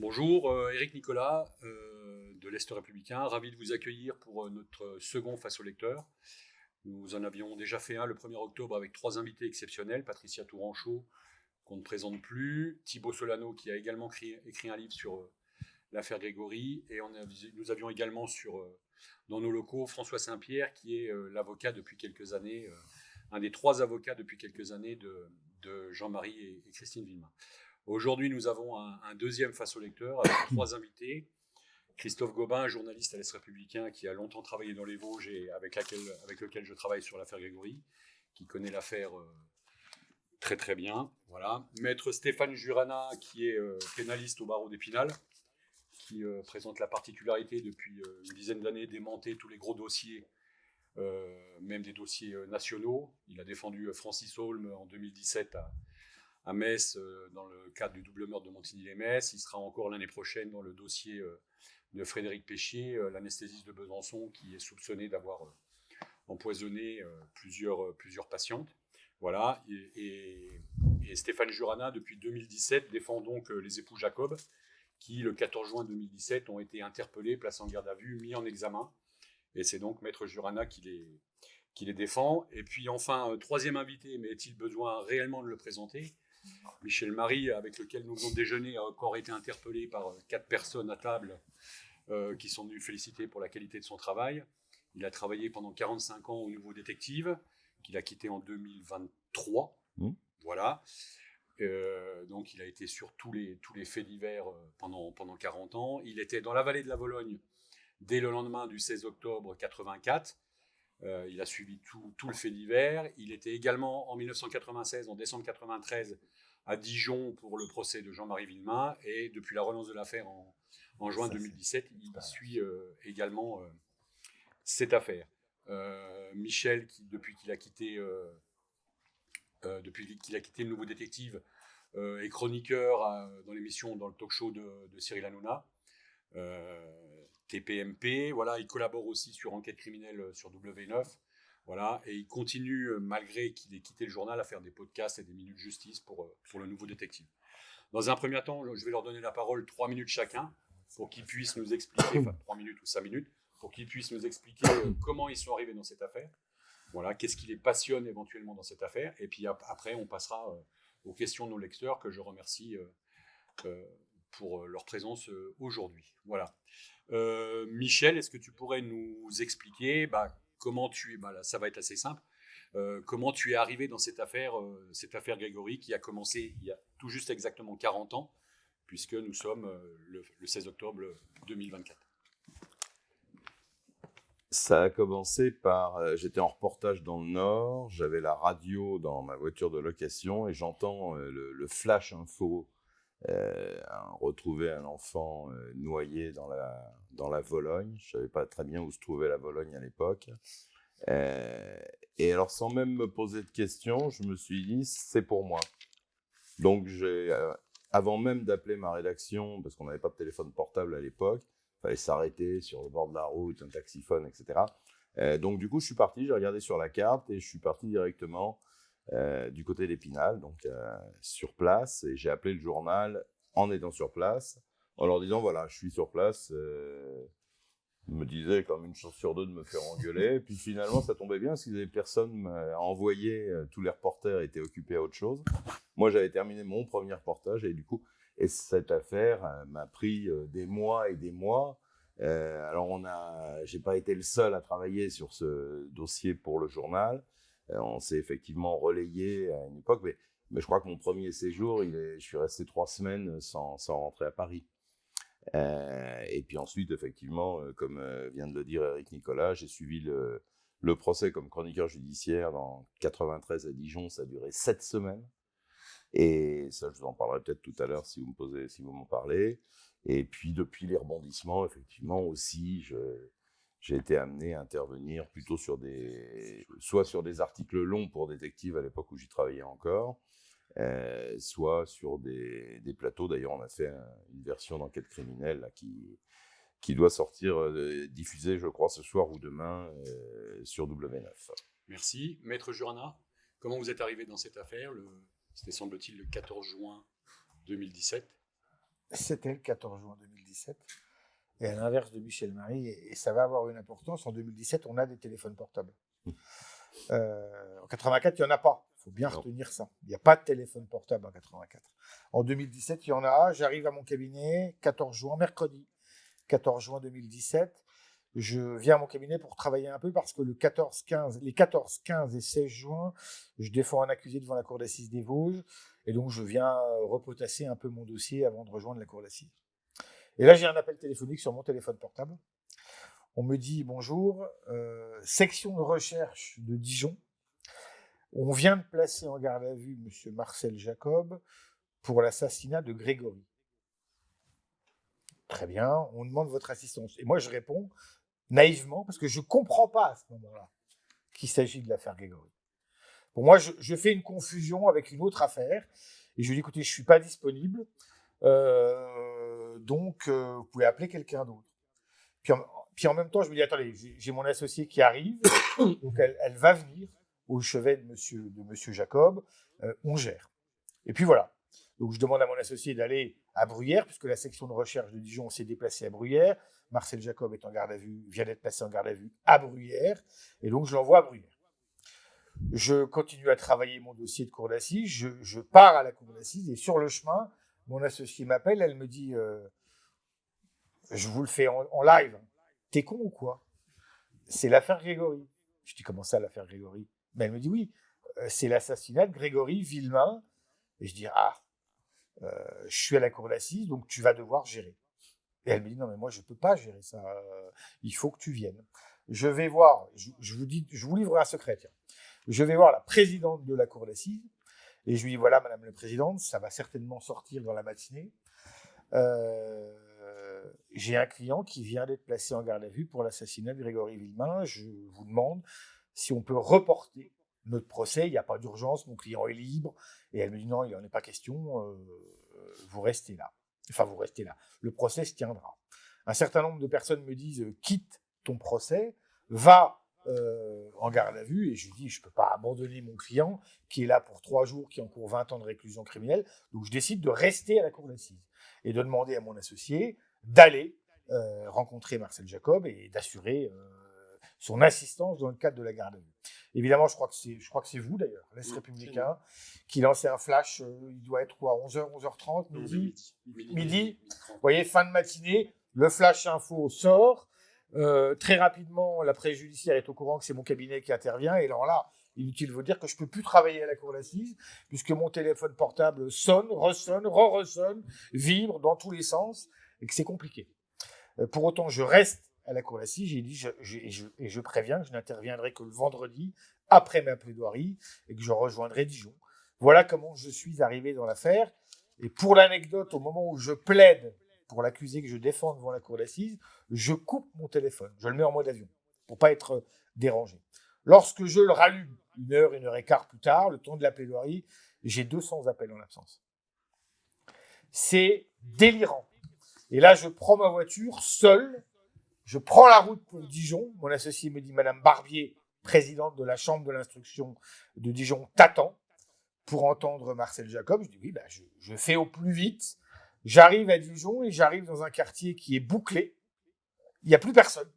Bonjour, Éric Nicolas de l'Est républicain, ravi de vous accueillir pour notre second Face au lecteur. Nous en avions déjà fait un le 1er octobre avec trois invités exceptionnels, Patricia Touranchot, qu'on ne présente plus, Thibaut Solano qui a également écrit un livre sur l'affaire Grégory, et nous avions également dans nos locaux François Saint-Pierre qui est l'avocat depuis quelques années, un des trois avocats depuis quelques années de Jean-Marie et Christine Villemin. Aujourd'hui, nous avons un deuxième Face au lecteur avec trois invités. Christophe Gobin, journaliste à l'Est républicain, qui a longtemps travaillé dans les Vosges et avec lequel je travaille sur l'affaire Grégory, qui connaît l'affaire très très bien. Voilà. Maître Stéphane Jurana, qui est pénaliste au barreau d'Épinal, qui présente la particularité depuis une dizaine d'années d'aimanter tous les gros dossiers, même des dossiers nationaux. Il a défendu Francis Holm en 2017 à Metz dans le cadre du double meurtre de Montigny-les-Metz. Il sera encore l'année prochaine dans le dossier de Frédéric Péchier, l'anesthésiste de Besançon, qui est soupçonné d'avoir empoisonné plusieurs patientes. Voilà. Et Stéphane Jurana, depuis 2017, défend donc les époux Jacob, qui, le 14 juin 2017, ont été interpellés, placés en garde à vue, mis en examen. Et c'est donc Maître Jurana qui les défend. Et puis enfin, troisième invité, mais est-il besoin réellement de le présenter ? Michel Marie, avec lequel nous venons de déjeuner, a encore été interpellé par 4 personnes à table qui sont venues féliciter pour la qualité de son travail. Il a travaillé pendant 45 ans au Nouveau Détective, qu'il a quitté en 2023. Voilà. Donc il a été sur tous les faits divers pendant 40 ans. Il était dans la vallée de la Vologne dès le lendemain du 16 octobre 84. Il a suivi tout le fait divers. Il était également en 1996, en décembre 93, à Dijon pour le procès de Jean-Marie Villemin. Et depuis la relance de l'affaire en juin 2017, il suit également cette affaire. Michel, depuis qu'il a quitté le Nouveau Détective, est chroniqueur dans l'émission, dans le talk show de Cyril Hanouna. TPMP, voilà, il collabore aussi sur Enquête criminelle sur W9, voilà, et il continue, malgré qu'il ait quitté le journal, à faire des podcasts et des minutes justice pour le Nouveau Détective. Dans un premier temps, je vais leur donner la parole 3 minutes chacun, pour qu'ils puissent nous expliquer, enfin 3 minutes ou 5 minutes, pour qu'ils puissent nous expliquer comment ils sont arrivés dans cette affaire, voilà, qu'est-ce qui les passionne éventuellement dans cette affaire, et puis après on passera aux questions de nos lecteurs, que je remercie pour leur présence aujourd'hui. Voilà. Michel, est-ce que tu pourrais nous expliquer comment là, ça va être assez simple, comment tu es arrivé dans cette affaire Grégory, qui a commencé il y a tout juste exactement 40 ans, puisque nous sommes le 16 octobre 2024. Ça a commencé par... j'étais en reportage dans le Nord, j'avais la radio dans ma voiture de location et j'entends le flash info. Retrouver un enfant noyé dans la Vologne. Je ne savais pas très bien où se trouvait la Vologne à l'époque. Et alors, sans même me poser de questions, je me suis dit, c'est pour moi. Donc, avant même d'appeler ma rédaction, parce qu'on n'avait pas de téléphone portable à l'époque, il fallait s'arrêter sur le bord de la route, un taxiphone, etc. Donc, du coup, je suis parti, j'ai regardé sur la carte et je suis parti directement du côté d'Épinal, donc sur place, et j'ai appelé le journal en étant sur place, en leur disant voilà, je suis sur place. Ils me disaient comme une chance sur deux de me faire engueuler, et puis finalement ça tombait bien parce qu'ils n'avaient personne à envoyer, tous les reporters étaient occupés à autre chose. Moi j'avais terminé mon premier reportage et du coup, cette affaire m'a pris des mois et des mois. Alors j'ai pas été le seul à travailler sur ce dossier pour le journal. On s'est effectivement relayé à une époque, mais je crois que mon premier séjour, je suis resté 3 semaines sans rentrer à Paris. Et puis ensuite, effectivement, comme vient de le dire Éric Nicolas, j'ai suivi le procès comme chroniqueur judiciaire dans 93 à Dijon. Ça a duré 7 semaines. Et ça, je vous en parlerai peut-être tout à l'heure si vous m'en parlez. Et puis, depuis les rebondissements, effectivement, aussi, j'ai été amené à intervenir plutôt soit sur des articles longs pour Détective à l'époque où j'y travaillais encore, soit sur des plateaux. D'ailleurs, on a fait une version d'Enquête criminelle là, qui doit sortir, diffusée, je crois, ce soir ou demain sur W9. Merci. Maître Jurana, comment vous êtes arrivé dans cette affaire ? C'était semble-t-il le 14 juin 2017. C'était le 14 juin 2017. Et à l'inverse de Michel Marie, et ça va avoir une importance, en 2017, on a des téléphones portables. En 84, il n'y en a pas. Il faut bien retenir ça. Il n'y a pas de téléphone portable en 84. En 2017, il y en a. J'arrive à mon cabinet, 14 juin, mercredi, 14 juin 2017. Je viens à mon cabinet pour travailler un peu parce que les 14, 15 et 16 juin, je défends un accusé devant la cour d'assises des Vosges. Et donc, je viens repotasser un peu mon dossier avant de rejoindre la cour d'assises. Et là, j'ai un appel téléphonique sur mon téléphone portable. On me dit bonjour, section de recherche de Dijon. On vient de placer en garde à vue M. Marcel Jacob pour l'assassinat de Grégory. Très bien, on demande votre assistance. Et moi, je réponds naïvement, parce que je ne comprends pas à ce moment-là qu'il s'agit de l'affaire Grégory. Pour moi, je fais une confusion avec une autre affaire, et je lui dis, écoutez, je ne suis pas disponible, donc vous pouvez appeler quelqu'un d'autre. Puis en même temps, je me dis, attendez, j'ai mon associé qui arrive, donc elle va venir au chevet de monsieur Jacob, on gère. Et puis voilà. Donc je demande à mon associé d'aller à Bruyères, puisque la section de recherche de Dijon s'est déplacée à Bruyères. Marcel Jacob est en garde à vue, vient d'être placé en garde à vue à Bruyères, et donc je l'envoie à Bruyères. Je continue à travailler mon dossier de cour d'assises, je pars à la cour d'assises, et sur le chemin, mon associé m'appelle, elle me dit je vous le fais en live. T'es con ou quoi? C'est l'affaire Grégory. Je dis, comment ça, l'affaire Grégory? Ben, elle me dit, oui, c'est l'assassinat de Grégory Villemain. Et je dis, je suis à la cour d'assises, donc tu vas devoir gérer. Et elle me dit, non, mais moi, je ne peux pas gérer ça. Il faut que tu viennes. Je vais voir, je vous livre un secret, tiens. Je vais voir la présidente de la cour d'assises. Et je lui dis, voilà, madame la présidente, ça va certainement sortir dans la matinée. J'ai un client qui vient d'être placé en garde à vue pour l'assassinat de Grégory Villemain. Je vous demande si on peut reporter notre procès. Il n'y a pas d'urgence, mon client est libre. Et elle me dit non, il n'en est pas question, vous restez là. Enfin, vous restez là. Le procès se tiendra. Un certain nombre de personnes me disent quitte ton procès, va en garde à vue. Et je lui dis je ne peux pas abandonner mon client qui est là pour 3 jours, qui encourt 20 ans de réclusion criminelle. Donc je décide de rester à la cour d'assises et de demander à mon associé d'aller rencontrer Marcel Jacob et d'assurer son assistance dans le cadre de la garde à vue. Évidemment, je crois que c'est vous d'ailleurs, l'Est républicain, qui lançait un flash, il doit être quoi, 11h, 11h30, midi. Vous voyez, fin de matinée, le flash info sort. Très rapidement, la préjudiciaire est au courant que c'est mon cabinet qui intervient. Et alors là, inutile de vous dire que je ne peux plus travailler à la cour d'assises, puisque mon téléphone portable sonne, ressonne, re-ressonne, vibre dans tous les sens, et que c'est compliqué. Pour autant, je reste à la cour d'assises, j'ai dit, et je préviens que je n'interviendrai que le vendredi, après ma plaidoirie, et que je rejoindrai Dijon. Voilà comment je suis arrivé dans l'affaire. Et pour l'anecdote, au moment où je plaide pour l'accusé que je défends devant la cour d'assises, je coupe mon téléphone, je le mets en mode avion, pour ne pas être dérangé. Lorsque je le rallume, 1h et quart plus tard, le temps de la plaidoirie, j'ai 200 appels en absence. C'est délirant. Et là, je prends ma voiture, seul, je prends la route pour Dijon. Mon associé me dit, Madame Barbier, présidente de la chambre de l'instruction de Dijon, t'attend pour entendre Marcel Jacob. Je dis, oui, je fais au plus vite. J'arrive à Dijon et j'arrive dans un quartier qui est bouclé. Il n'y a plus personne.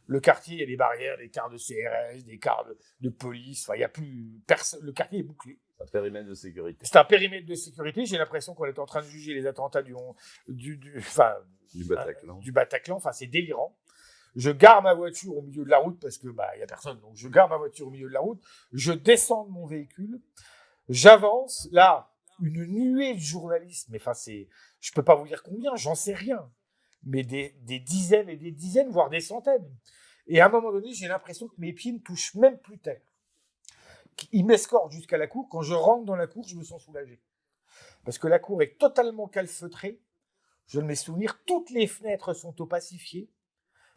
Le quartier, il y a des barrières, des cars de CRS, des cars de police. Enfin, il n'y a plus personne. Le quartier est bouclé. Un périmètre de sécurité. C'est un périmètre de sécurité. J'ai l'impression qu'on est en train de juger les attentats du Bataclan. Du Bataclan. Enfin, c'est délirant. Je gare ma voiture au milieu de la route parce que il y a personne. Donc, je gare ma voiture au milieu de la route. Je descends de mon véhicule. J'avance. Là, une nuée de journalistes. Mais enfin, je peux pas vous dire combien. J'en sais rien. Mais des dizaines et des dizaines, voire des centaines. Et à un moment donné, j'ai l'impression que mes pieds ne touchent même plus terre. Ils m'escortent jusqu'à la cour. Quand je rentre dans la cour, je me sens soulagé. Parce que la cour est totalement calfeutrée. Je ne mes souvenirs, toutes les fenêtres sont opacifiées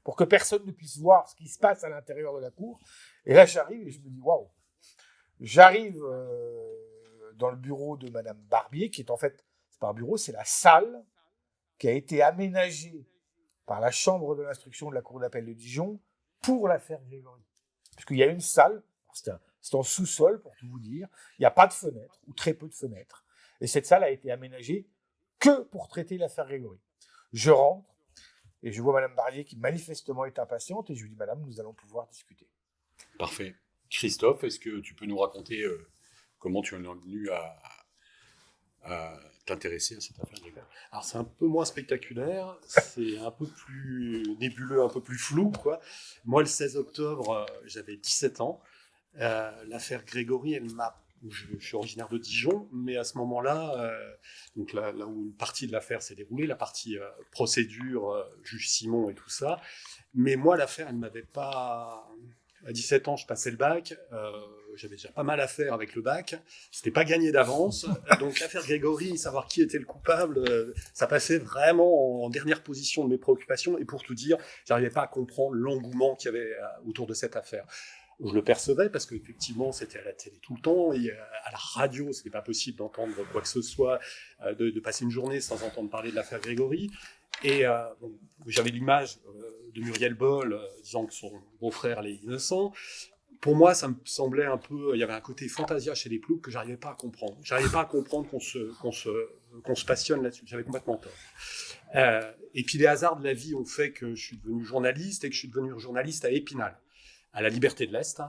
pour que personne ne puisse voir ce qui se passe à l'intérieur de la cour. Et là, j'arrive et je me dis, waouh. J'arrive dans le bureau de Madame Barbier, qui est en fait, c'est pas un bureau, c'est la salle qui a été aménagée par la chambre de l'instruction de la cour d'appel de Dijon pour l'affaire Grégory. Parce qu'il y a une salle, c'est en sous-sol pour tout vous dire, il n'y a pas de fenêtre, ou très peu de fenêtres. Et cette salle a été aménagée que pour traiter l'affaire Grégory. Je rentre et je vois Madame Barrier qui manifestement est impatiente et je lui dis, Madame, nous allons pouvoir discuter. Parfait. Christophe, est-ce que tu peux nous raconter comment tu en es venu à t'intéresser à cette affaire Grégory ? Alors c'est un peu moins spectaculaire, c'est un peu plus nébuleux, un peu plus flou, quoi. Moi, le 16 octobre, j'avais 17 ans. L'affaire Grégory, je suis originaire de Dijon, mais à ce moment-là, donc là où une partie de l'affaire s'est déroulée, la partie procédure, juge Simon et tout ça, mais moi, l'affaire, elle ne m'avait pas... À 17 ans, je passais le bac, j'avais déjà pas mal à faire avec le bac, c'était pas gagné d'avance, donc l'affaire Grégory, savoir qui était le coupable, ça passait vraiment en dernière position de mes préoccupations, et pour tout dire, j'arrivais pas à comprendre l'engouement qu'il y avait autour de cette affaire. Je le percevais parce qu'effectivement, c'était à la télé tout le temps, et à la radio, c'était pas possible d'entendre quoi que ce soit, de passer une journée sans entendre parler de l'affaire Grégory. Et bon, j'avais l'image de Muriel Boll disant que son beau-frère est innocent. Pour moi, ça me semblait un peu... Il y avait un côté fantasia chez les ploucs que j'arrivais pas à comprendre. J'arrivais pas à comprendre qu'on se passionne là-dessus. J'avais complètement tort. Et puis les hasards de la vie ont fait que je suis devenu journaliste et que je suis devenu journaliste à Épinal, à la Liberté de l'Est,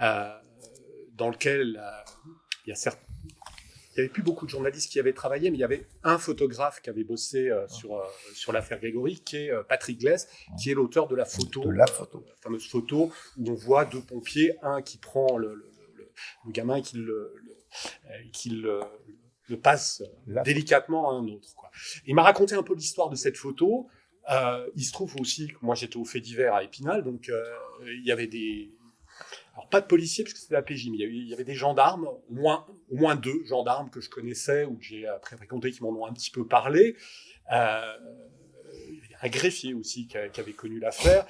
dans lequel il y avait plus beaucoup de journalistes qui avaient travaillé, mais il y avait un photographe qui avait bossé sur l'affaire Grégory, qui est Patrick Glaise, qui est l'auteur de la photo, la fameuse photo où on voit deux pompiers, un qui prend le gamin qui le passe délicatement à un autre, quoi. Il m'a raconté un peu l'histoire de cette photo. Il se trouve aussi que moi j'étais au fait divers à Épinal, donc il y avait alors pas de policiers parce que c'était la PJ, mais il y avait des gendarmes, au moins 2 gendarmes que je connaissais ou que j'ai après fréquenté qui m'en ont un petit peu parlé. Il y avait un greffier aussi qui avait connu l'affaire.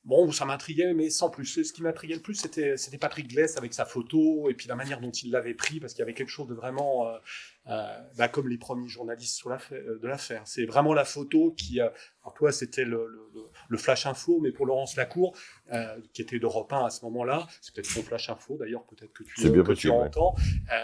Bon, ça m'intriguait, mais sans plus. Ce qui m'intriguait le plus, c'était Patrick Glaise avec sa photo et puis la manière dont il l'avait pris, parce qu'il y avait quelque chose de vraiment, comme les premiers journalistes de l'affaire. C'est vraiment la photo qui... alors toi, c'était le Flash Info, mais pour Laurence Lacour, qui était d'Europe 1 à ce moment-là, c'est peut-être son Flash Info d'ailleurs, peut-être que tu entends,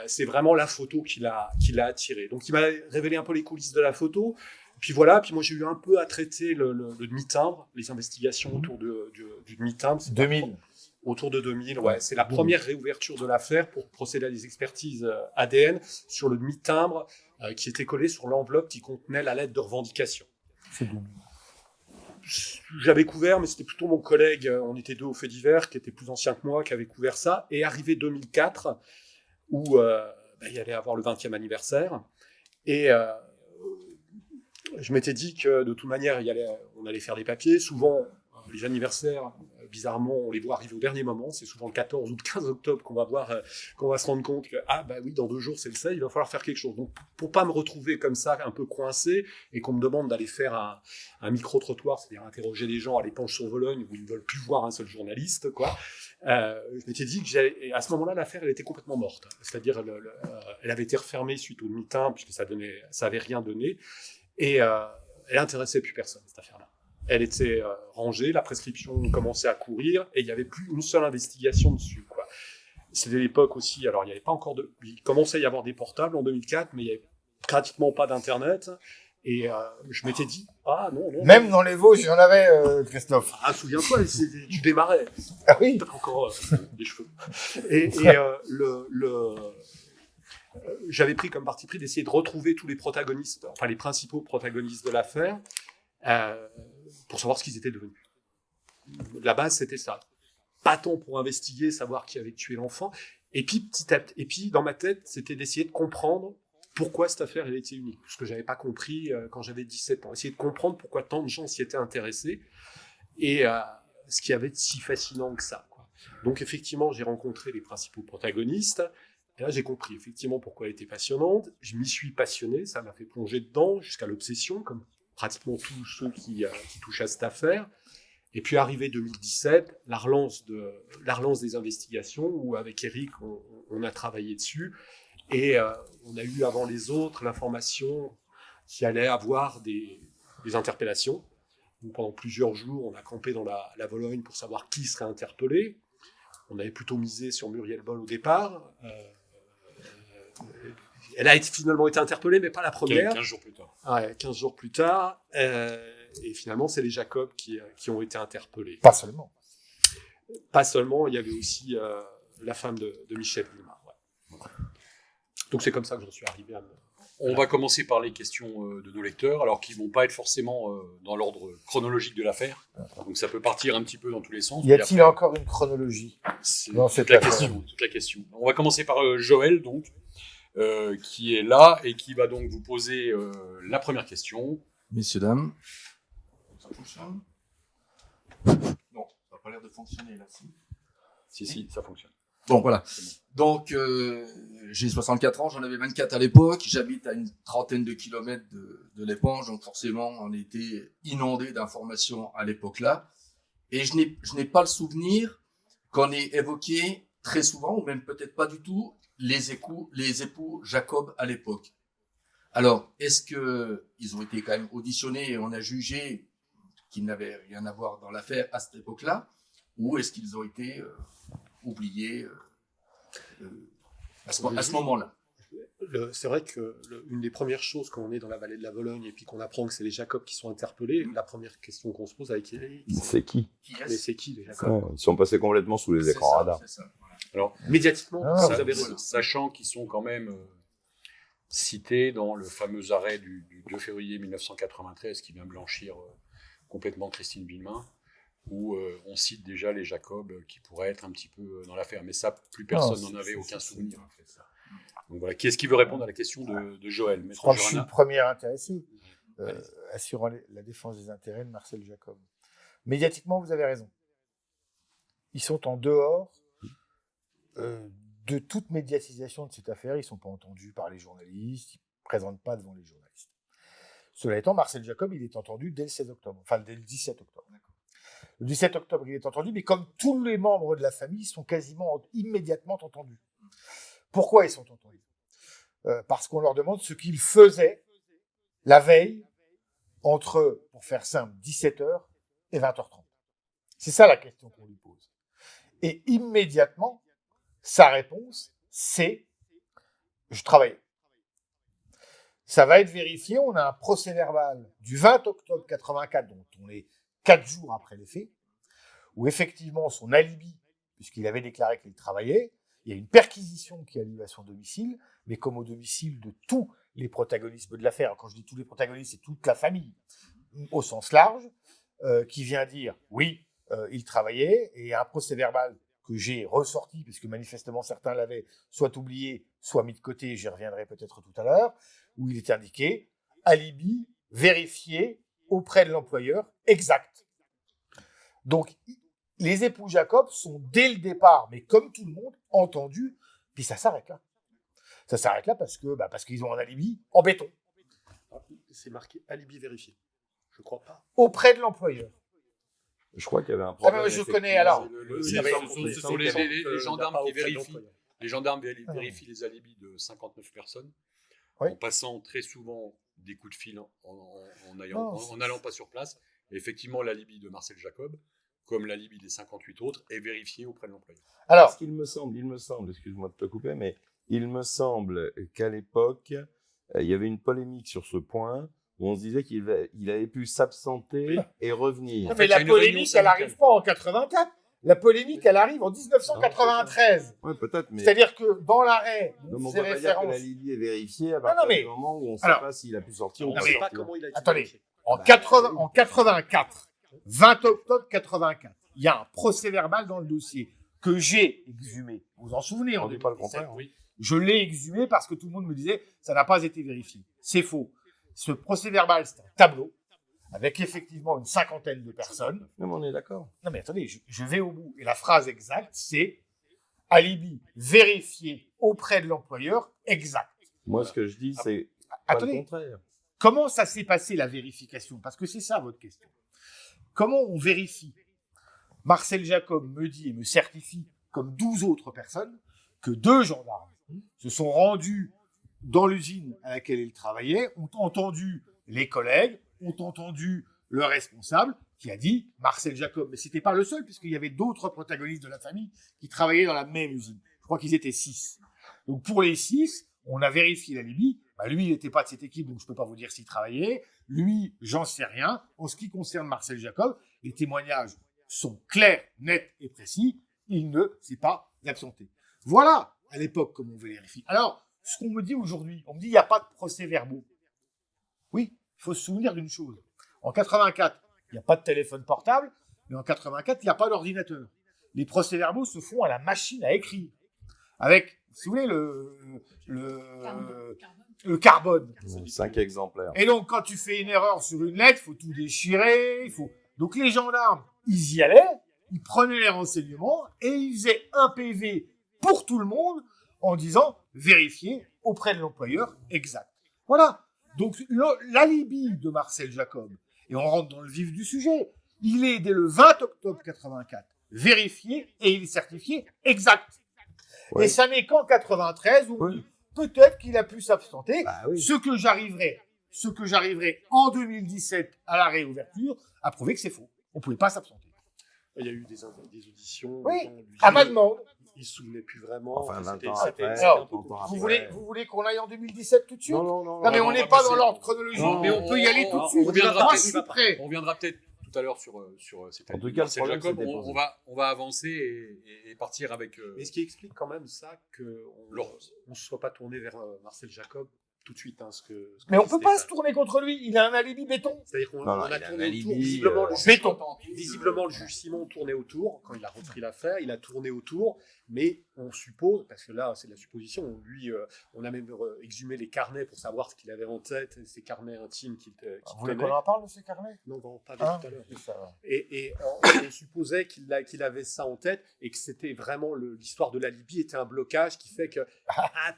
c'est vraiment la photo qui l'a attiré. Donc il m'a révélé un peu les coulisses de la photo. Puis voilà, puis moi j'ai eu un peu à traiter le demi-timbre, les investigations autour du demi-timbre. 2000. Autour de 2000, ouais. C'est la première réouverture de l'affaire pour procéder à des expertises ADN sur le demi-timbre qui était collé sur l'enveloppe qui contenait la lettre de revendication. C'est 2000. J'avais couvert, mais c'était plutôt mon collègue, on était 2 au fait divers, qui était plus ancien que moi, qui avait couvert ça. Et arrivé 2004, où il allait avoir le 20e anniversaire, et... je m'étais dit que de toute manière, on allait faire des papiers. Souvent, les anniversaires, bizarrement, on les voit arriver au dernier moment. C'est souvent le 14 ou le 15 octobre qu'on va se rendre compte que, oui, dans 2 jours, c'est le 16, il va falloir faire quelque chose. Donc, pour pas me retrouver comme ça, un peu coincé, et qu'on me demande d'aller faire un micro-trottoir, c'est-à-dire interroger les gens à l'épanche sur Vologne, où ils ne veulent plus voir un seul journaliste, quoi. Je m'étais dit que à ce moment-là, l'affaire, elle était complètement morte. C'est-à-dire, elle avait été refermée suite au demi-timbre, puisque ça avait rien donné. Et elle intéressait plus personne, cette affaire-là. Elle était rangée, la prescription commençait à courir, et il n'y avait plus une seule investigation dessus, quoi. C'était l'époque aussi, alors il n'y avait pas encore il commençait à y avoir des portables en 2004, mais il n'y avait pratiquement pas d'internet. Et je m'étais dit, non. Même dans les Vosges, j'en avais, Christophe. Souviens-toi, tu démarrais. Ah oui. T'as encore des cheveux. Et j'avais pris comme parti pris d'essayer de retrouver tous les protagonistes, enfin les principaux protagonistes de l'affaire, pour savoir ce qu'ils étaient devenus. La base, c'était ça. Pas tant pour investiguer, savoir qui avait tué l'enfant, et puis dans ma tête, c'était d'essayer de comprendre pourquoi cette affaire elle était unique, ce que j'avais pas compris quand j'avais 17 ans. Essayer de comprendre pourquoi tant de gens s'y étaient intéressés, et ce qui avait de si fascinant que ça, quoi. Donc effectivement, j'ai rencontré les principaux protagonistes. Et là, j'ai compris effectivement pourquoi elle était passionnante. Je m'y suis passionné, ça m'a fait plonger dedans jusqu'à l'obsession, comme pratiquement tous ceux qui touchent à cette affaire. Et puis, arrivé 2017, la relance des investigations, où avec Eric, on a travaillé dessus. Et on a eu avant les autres l'information qu'il allait avoir des interpellations. Donc, pendant plusieurs jours, on a campé dans la Vologne pour savoir qui serait interpellé. On avait plutôt misé sur Muriel Boll au départ. Elle a finalement été interpellée, mais pas la première. 15 jours plus tard. Ouais, 15 jours plus tard. Et finalement, c'est les Jacob qui ont été interpellés. Pas seulement. Pas seulement, il y avait aussi la femme de Michel Villemin. Ouais. Donc c'est comme ça que j'en suis arrivé à me... On va commencer par les questions de nos lecteurs, alors qui ne vont pas être forcément dans l'ordre chronologique de l'affaire. Donc ça peut partir un petit peu dans tous les sens. Y a-t-il encore une chronologie C'est dans toute cette la affaire question, toute la question. On va commencer par Joël, donc, qui est là et qui va donc vous poser la première question. Messieurs, dames. Ça fonctionne? Non, ça n'a pas l'air de fonctionner là. Si, ça fonctionne. Bon, voilà. Donc, j'ai 64 ans, j'en avais 24 à l'époque. J'habite à une trentaine de kilomètres de l'Éponge, donc forcément, on était inondé d'informations à l'époque-là. Et je n'ai pas le souvenir qu'on ait évoqué très souvent, ou même peut-être pas du tout, les époux Jacob à l'époque. Alors, est-ce qu'ils ont été quand même auditionnés et on a jugé qu'ils n'avaient rien à voir dans l'affaire à cette époque-là, ou est-ce qu'ils ont été oubliés à ce moment-là? C'est vrai que une des premières choses quand on est dans la vallée de la Vologne et puis qu'on apprend que c'est les Jacob qui sont interpellés, la première question qu'on se pose avec Eric, C'est qui? mais c'est qui les Jacob? Ouais, ils sont passés complètement sous les écrans radars. C'est ça, voilà. Alors, Médiatiquement, Ah, vous avez raison. sachant qu'ils sont quand même cités dans le fameux arrêt du 2 février 1993 qui vient blanchir complètement Christine Villemin, où on cite déjà les Jacob qui pourraient être un petit peu dans l'affaire. Mais ça, plus personne n'en avait aucun souvenir. En fait. Donc voilà, qui est-ce qui veut répondre à la question de Joël? Je crois que je suis le premier intéressé, assurant la défense des intérêts de Marcel Jacob. Médiatiquement, vous avez raison. Ils sont en dehors de toute médiatisation de cette affaire. Ils ne sont pas entendus par les journalistes, ils ne présentent pas devant les journalistes. Cela étant, Marcel Jacob, il est entendu dès le 16 octobre, enfin dès le 17 octobre. Le 17 octobre, il est entendu, mais comme tous les membres de la famille sont quasiment immédiatement entendus. Pourquoi ils sont entendus? Parce qu'on leur demande ce qu'ils faisaient la veille entre, pour faire simple, 17h et 20h30. C'est ça la question qu'on lui pose. Et immédiatement, sa réponse, c'est « je travaillais ». Ça va être vérifié, on a un procès-verbal du 20 octobre 84, donc on est 4 jours après les faits, où effectivement son alibi, puisqu'il avait déclaré qu'il travaillait, il y a une perquisition qui a lieu à son domicile, mais comme au domicile de tous les protagonistes de l'affaire, quand je dis tous les protagonistes, c'est toute la famille, au sens large, qui vient dire oui, il travaillait, et un procès-verbal que j'ai ressorti, puisque manifestement certains l'avaient soit oublié, soit mis de côté, j'y reviendrai peut-être tout à l'heure, où il est indiqué alibi vérifié auprès de l'employeur exact. Donc, les époux Jacob sont dès le départ, mais comme tout le monde, entendus, puis ça s'arrête là. Ça s'arrête là parce qu'ils ont un alibi en béton. C'est marqué alibi vérifié. Je crois pas. Auprès de l'employeur. Je crois qu'il y avait un problème. Je connais alors. Ce sont les gendarmes qui vérifient. Les gendarmes vérifient les alibis de 59 personnes, Oui. en passant très souvent des coups de fil en n'allant pas sur place. Et effectivement, l'alibi de Marcel Jacob, comme l'alibi des 58 autres, est vérifié auprès de l'employeur. Alors, Parce qu'il me semble, excuse-moi de te couper, mais il me semble qu'à l'époque, il y avait une polémique sur ce point où on se disait qu'il avait pu s'absenter et revenir. mais la une polémique, réunion elle n'arrive pas en 84. La polémique, elle arrive en 1993. Oui, peut-être, mais C'est-à-dire que dans l'arrêt, on ne c'est peut pas dire que référence. l'alibi est vérifié à non, partir mais- du moment où on ne sait alors- pas s'il a pu sortir ou On pas ne sait pas sortir. comment il a été Attendez. vérifié. En 84, 20 octobre 84, il y a un procès-verbal dans le dossier que j'ai exhumé. Vous vous en souvenez en On dit pas le 2017. contraire. Oui. Je l'ai exhumé parce que tout le monde me disait ça n'a pas été vérifié. C'est faux. Ce procès-verbal, c'est un tableau avec effectivement une cinquantaine de personnes. Non, mais on est d'accord. Non mais attendez, je vais au bout. Et la phrase exacte, c'est alibi vérifié auprès de l'employeur exact. Moi, ce que je dis, c'est pas le Attendez, contraire. comment ça s'est passé la vérification? Parce que c'est ça votre question. Comment on vérifie? Marcel Jacob me dit et me certifie, comme 12 autres personnes, que 2 gendarmes se sont rendus dans l'usine à laquelle il travaillait, ont entendu les collègues, ont entendu le responsable qui a dit Marcel Jacob. Mais ce n'était pas le seul, puisqu'il y avait d'autres protagonistes de la famille qui travaillaient dans la même usine. Je crois qu'ils étaient 6. Donc pour les 6, on a vérifié l'alibi. Bah, lui, il n'était pas de cette équipe, donc je ne peux pas vous dire s'il travaillait. Lui, j'en sais rien. En ce qui concerne Marcel Jacob, les témoignages sont clairs, nets et précis. Il ne s'est pas absenté. Voilà, à l'époque, comment on vérifie. Alors, ce qu'on me dit aujourd'hui, on me dit il n'y a pas de procès-verbaux. Oui, il faut se souvenir d'une chose. En 84, il n'y a pas de téléphone portable, mais en 84, il n'y a pas d'ordinateur. Les procès-verbaux se font à la machine à écrire. Avec, si vous voulez, le carbone. 5 exemplaires. Et donc, quand tu fais une erreur sur une lettre, il faut tout déchirer. Donc, les gendarmes, ils y allaient, ils prenaient les renseignements et ils faisaient un PV pour tout le monde en disant vérifier auprès de l'employeur exact. Voilà. Donc, l'alibi de Marcel Jacob, et on rentre dans le vif du sujet, il est dès le 20 octobre 84 vérifié et il est certifié exact. Ouais. Et ça n'est qu'en 93 où Ouais. peut-être qu'il a pu s'absenter. Bah oui. Ce que j'arriverai en 2017 à la réouverture à prouver que c'est faux. On ne pouvait pas s'absenter. Il y a eu des auditions. Oui, les gens lui à ma disaient- demande. Il ne se souvenait plus vraiment. Enfin, 20 C'était- ans c'était- après. c'était Alors, un peu 30 ans compliqué. après. Vous voulez qu'on aille en 2017 tout de suite? Non, Non, mais on n'est pas dans l'ordre chronologique, Non, mais on peut y aller tout de suite. on reviendra Moi, peut-être- je suis prêt. On reviendra peut-être tout à l'heure sur cette En tout année. cas, le Marcel problème, Jacob, c'était on, posé. on va avancer et partir avec. Mais ce qui explique quand même ça, qu'on Laurent. ne se soit pas tourné vers Marcel Jacob tout de suite. Mais on ne peut pas se tourner contre lui. Il a un alibi béton. C'est-à-dire qu'on Non, non, on a il a un tourné alibi, autour. Visiblement, le Béton. juge Simon tournait autour. Quand il a repris l'affaire, il a tourné autour. Mais on suppose, parce que là, c'est de la supposition, lui, on a même exhumé les carnets pour savoir ce qu'il avait en tête, ces carnets intimes qu'il Vous voulez tenait. qu'on en parle de ces carnets? Non, on va en parler Hein? tout à l'heure. C'est ça. Et on supposait qu'il avait ça en tête et que c'était vraiment l'histoire de l'alibi était un blocage qui fait que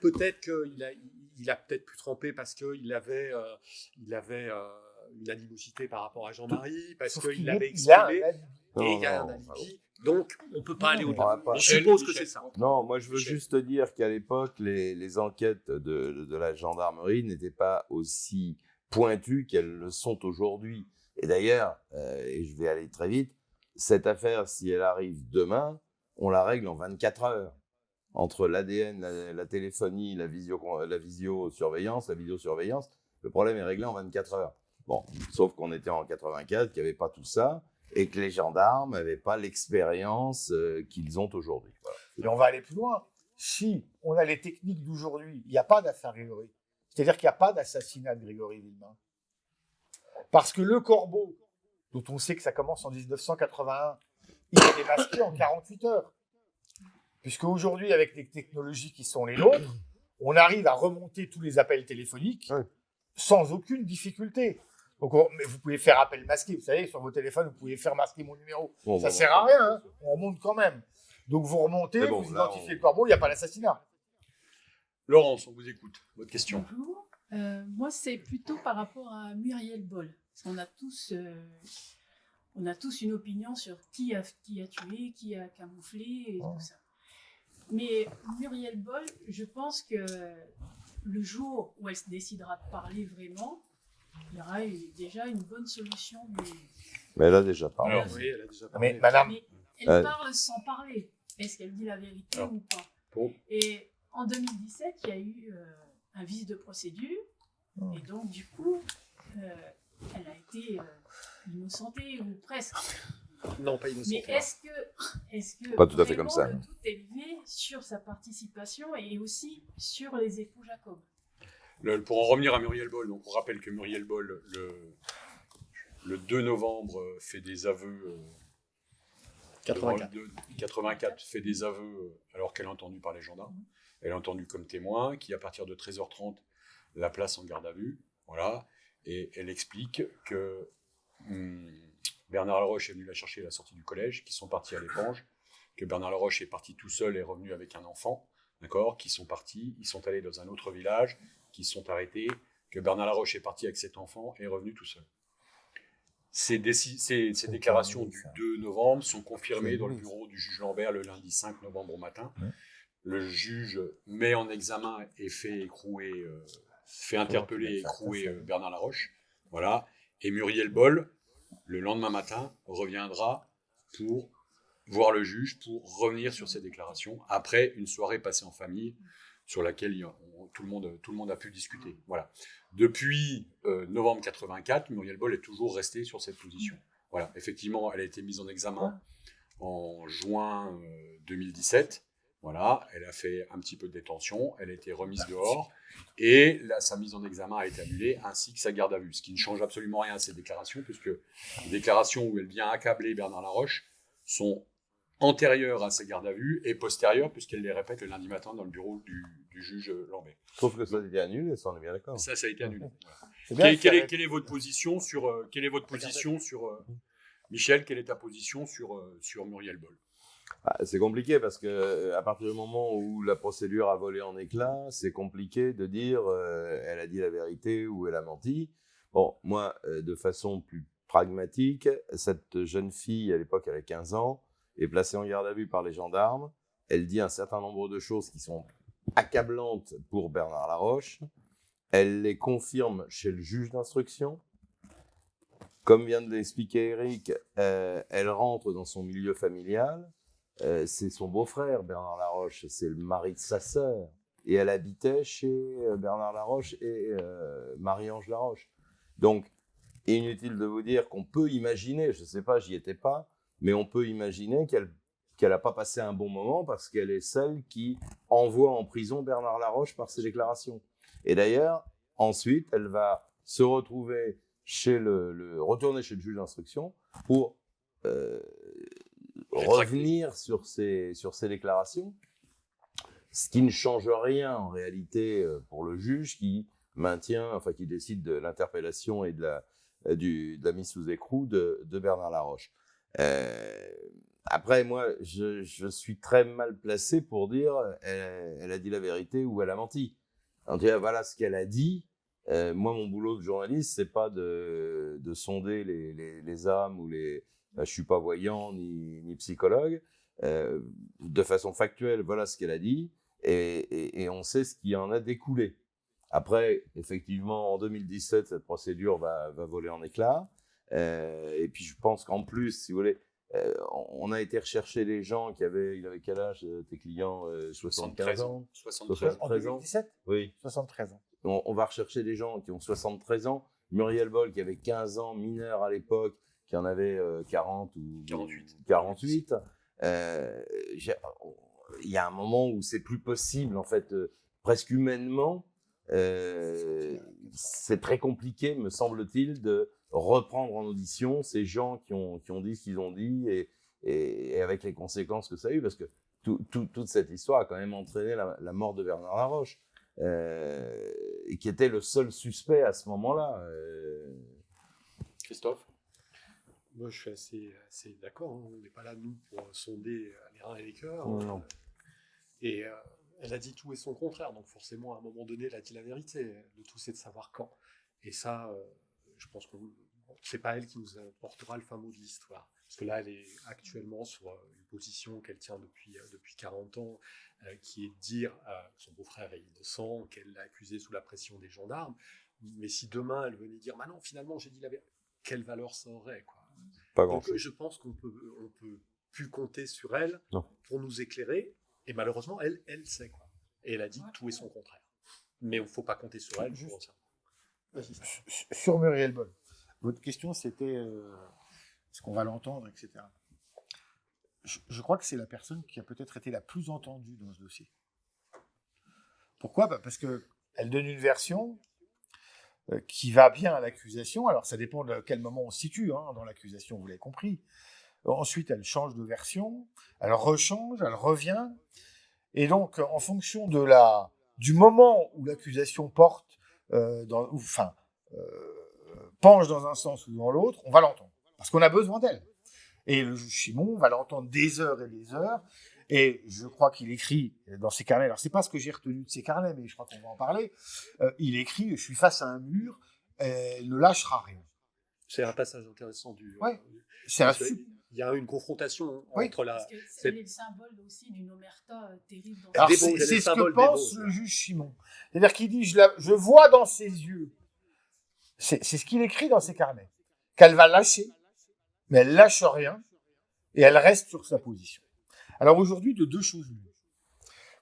peut-être qu'il a peut-être pu tremper parce qu'il avait, une animosité par rapport à Jean-Marie, parce Sauf qu'il qu'il avait il a un exprimé alibi. et il y a un Non, alibi. Donc, on ne peut pas aller Non, au-delà. on va pas- On suppose que c'est ça. Non, moi je veux Michel. juste te dire qu'à l'époque, les enquêtes de la gendarmerie n'étaient pas aussi pointues qu'elles le sont aujourd'hui. Et d'ailleurs, et je vais aller très vite, cette affaire, si elle arrive demain, on la règle en 24 heures. Entre l'ADN, la téléphonie, la vidéosurveillance, le problème est réglé en 24 heures. Bon, sauf qu'on était en 84, qu'il n'y avait pas tout ça, et que les gendarmes n'avaient pas l'expérience qu'ils ont aujourd'hui. Voilà. Et on va aller plus loin. Si on a les techniques d'aujourd'hui, il n'y a pas d'affaire Grégory. C'est-à-dire qu'il n'y a pas d'assassinat de Grégory Villemain. Parce que le corbeau, dont on sait que ça commence en 1981, il est démasqué en 48 heures. Puisque aujourd'hui, avec les technologies qui sont les nôtres, on arrive à remonter tous les appels téléphoniques Ouais. sans aucune difficulté. Donc, mais vous pouvez faire appel masqué. Vous savez, sur vos téléphones, vous pouvez faire masquer mon numéro. Bon, Ça bon, sert bon. à rien, hein. On remonte quand même. Donc vous remontez, Mais bon, vous là, identifiez le corbeau, il n'y a pas d'assassinat. Laurence, on vous écoute. Votre question. Bonjour. Moi, c'est plutôt par rapport à Muriel Boll. Parce qu'on a tous une opinion sur qui a tué, qui a camouflé et tout ça. Mais Muriel Boll, je pense que le jour où elle se décidera de parler vraiment, il y aura déjà une bonne solution. Mais elle a déjà parlé. Alors, Oui, elle a déjà parlé. Mais madame, Mais elle parle sans parler. Est-ce qu'elle dit la vérité Alors, ou pas? bon. Et en 2017, il y a eu un vice de procédure. Et donc, du coup, elle a été innocentée ou presque. Non, pas innocent. Mais est-ce que Pas tout à fait vraiment comme ça. le doute est levé sur sa participation et aussi sur les époux Jacob? Pour en revenir à Muriel Boll, donc on rappelle que Muriel Boll, le 2 novembre, fait des aveux. 84. 84 fait des aveux alors qu'elle est entendue par les gendarmes. Elle est entendue comme témoin, qui à partir de 13h30 la place en garde à vue. Voilà. Et elle explique que Bernard Laroche est venu la chercher à la sortie du collège, qu'ils sont partis à l'éponge, que Bernard Laroche est parti tout seul et est revenu avec un enfant, d'accord, qui sont partis, ils sont allés dans un autre village, qui sont arrêtés, que Bernard Laroche est parti avec cet enfant et est revenu tout seul. Ces déclarations du 2 novembre sont confirmées dans le bureau du juge Lambert le lundi 5 novembre au matin. Le juge met en examen et fait écrouer, fait interpeller et écrouer Bernard Laroche. Voilà. Et Muriel Boll, le lendemain matin, reviendra pour voir le juge, pour revenir sur ses déclarations, après une soirée passée en famille, sur laquelle tout le monde a pu discuter. Voilà. Depuis novembre 84, Muriel Boll est toujours restée sur cette position. Voilà. Effectivement, elle a été mise en examen en juin 2017. Voilà, elle a fait un petit peu de détention, elle a été remise dehors, et là, sa mise en examen a été annulée, ainsi que sa garde à vue, ce qui ne change absolument rien à ses déclarations, puisque les déclarations où elle vient accabler Bernard Laroche sont antérieures à sa garde à vue et postérieures, puisqu'elle les répète le lundi matin dans le bureau du juge Lambert. Sauf que ça a été annulé, ça on est bien d'accord. Ça a été annulé. C'est Voilà. bien Quelle est votre position sur Michel, quelle est ta position sur Muriel Boll? C'est compliqué parce que à partir du moment où la procédure a volé en éclats, c'est compliqué de dire elle a dit la vérité ou elle a menti. Bon, moi, de façon plus pragmatique, cette jeune fille, à l'époque, elle avait 15 ans, est placée en garde à vue par les gendarmes. Elle dit un certain nombre de choses qui sont accablantes pour Bernard Laroche. Elle les confirme chez le juge d'instruction. Comme vient de l'expliquer Eric, elle rentre dans son milieu familial. C'est son beau-frère, Bernard Laroche, c'est le mari de sa sœur. Et elle habitait chez Bernard Laroche et Marie-Ange Laroche. Donc, inutile de vous dire qu'on peut imaginer, je ne sais pas, j'y étais pas, mais on peut imaginer qu'elle n'a pas passé un bon moment parce qu'elle est celle qui envoie en prison Bernard Laroche par ses déclarations. Et d'ailleurs, ensuite, elle va se retrouver retourner chez le juge d'instruction pour revenir sur ses déclarations, ce qui ne change rien en réalité pour le juge qui décide de l'interpellation et de la mise sous écroux de Bernard Laroche. Après, moi, je suis très mal placé pour dire elle a dit la vérité ou elle a menti. En tout cas, voilà ce qu'elle a dit. Moi, mon boulot de journaliste, c'est pas de sonder les âmes ou je suis pas voyant ni psychologue. De façon factuelle, voilà ce qu'elle a dit et on sait ce qui en a découlé. Après, effectivement, en 2017, cette procédure va voler en éclats. Et puis, je pense qu'en plus, si vous voulez, on a été rechercher les gens il avait quel âge tes clients 75 ans 73 En 2017 Oui. 73 ans. On va rechercher des gens qui ont 73 ans. Muriel Boll, qui avait 15 ans, mineur à l'époque, qui en avait 40 ou 48. Il y a un moment où c'est plus possible, en fait, presque humainement. C'est très compliqué, me semble-t-il, de reprendre en audition ces gens qui ont dit ce qu'ils ont dit et avec les conséquences que ça a eu, parce que toute cette histoire a quand même entraîné la mort de Bernard Laroche. Et qui était le seul suspect à ce moment-là. Christophe? Moi, je suis assez d'accord. On n'est pas là, nous, pour sonder les reins et les cœurs. Non. Et elle a dit tout et son contraire. Donc, forcément, à un moment donné, elle a dit la vérité. Le tout, c'est de savoir quand. Et ça, je pense que c'est pas elle qui nous apportera le fin mot de l'histoire. Parce que là, elle est actuellement sur une position qu'elle tient depuis 40 ans, qui est de dire que son beau-frère est innocent, qu'elle l'a accusé sous la pression des gendarmes. Mais si demain, elle venait dire « non, finalement, j'ai dit la vérité », quelle valeur ça aurait, quoi. Pas Donc, grand-chose. je pense qu'on peut plus compter sur elle pour nous éclairer. Et malheureusement, elle sait, quoi. Et elle a dit tout et son contraire. Mais il ne faut pas compter sur elle pour ça. Vas-y. Sur Muriel Boll, votre question, c'était est-ce qu'on va l'entendre, etc. Je crois que c'est la personne qui a peut-être été la plus entendue dans ce dossier. Pourquoi ? Parce qu'elle donne une version qui va bien à l'accusation. Alors, ça dépend de quel moment on se situe dans l'accusation, vous l'avez compris. Ensuite, elle change de version, elle rechange, elle revient. Et donc, en fonction du moment où l'accusation penche dans un sens ou dans l'autre, on va l'entendre. Parce qu'on a besoin d'elle. Et le juge Simon va l'entendre des heures et des heures. Et je crois qu'il écrit dans ses carnets, alors c'est pas ce que j'ai retenu de ses carnets, mais je crois qu'on va en parler, il écrit « Je suis face à un mur, elle ne lâchera rien ». C'est un passage intéressant du... Ouais. Il y a une confrontation entre la... Parce que c'est le symbole aussi d'une omerta terrible. Alors Des c'est beaux, ce symboles que des pense beaux, le juge Simon. C'est-à-dire qu'il dit « Je vois dans ses yeux ». C'est ce qu'il écrit dans ses carnets. Qu'elle va lâcher, mais elle lâche rien, et elle reste sur sa position. Alors aujourd'hui, de deux choses l'une.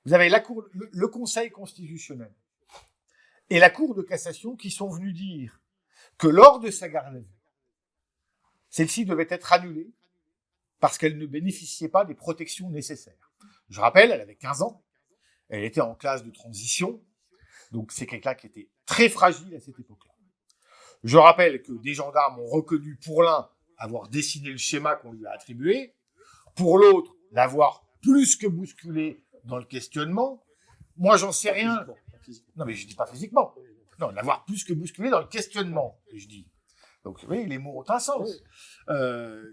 Vous avez le Conseil constitutionnel et la Cour de cassation qui sont venus dire que lors de sa garde à vue, celle-ci devait être annulée parce qu'elle ne bénéficiait pas des protections nécessaires. Je rappelle, elle avait 15 ans, elle était en classe de transition, donc c'est quelqu'un qui était très fragile à cette époque-là. Je rappelle que des gendarmes ont reconnu pour l'un avoir dessiné le schéma qu'on lui a attribué, pour l'autre l'avoir plus que bousculé dans le questionnement. Moi, j'en sais rien. Non, mais je dis pas physiquement. Non, l'avoir plus que bousculé dans le questionnement, je dis. Donc, vous voyez, les mots ont un sens.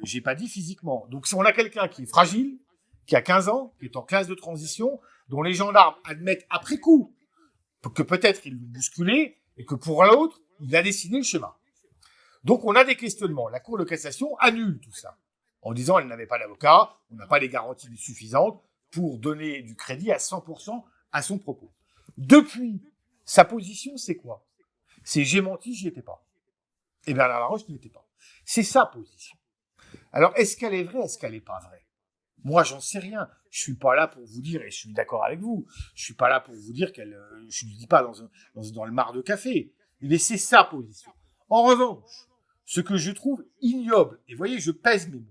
J'ai pas dit physiquement. Donc, si on a quelqu'un qui est fragile, qui a 15 ans, qui est en classe de transition, dont les gendarmes admettent après coup que peut-être il l'a bousculé et que pour l'autre, il a dessiné le schéma. Donc, on a des questionnements. La Cour de cassation annule tout ça en disant qu'elle n'avait pas d'avocat, on n'a pas les garanties suffisantes pour donner du crédit à 100% à son propos. Depuis, sa position, c'est quoi? C'est j'ai menti, j'y étais pas. Et Bernard Laroche n'y était pas. C'est sa position. Alors, est-ce qu'elle est vraie, est-ce qu'elle n'est pas vraie? Moi, j'en sais rien. Je suis pas là pour vous dire, et je suis d'accord avec vous, je suis pas là pour vous dire qu'elle, je ne dis pas dans le mar de café, mais c'est sa position. En revanche, ce que je trouve ignoble, et vous voyez, je pèse mes mots,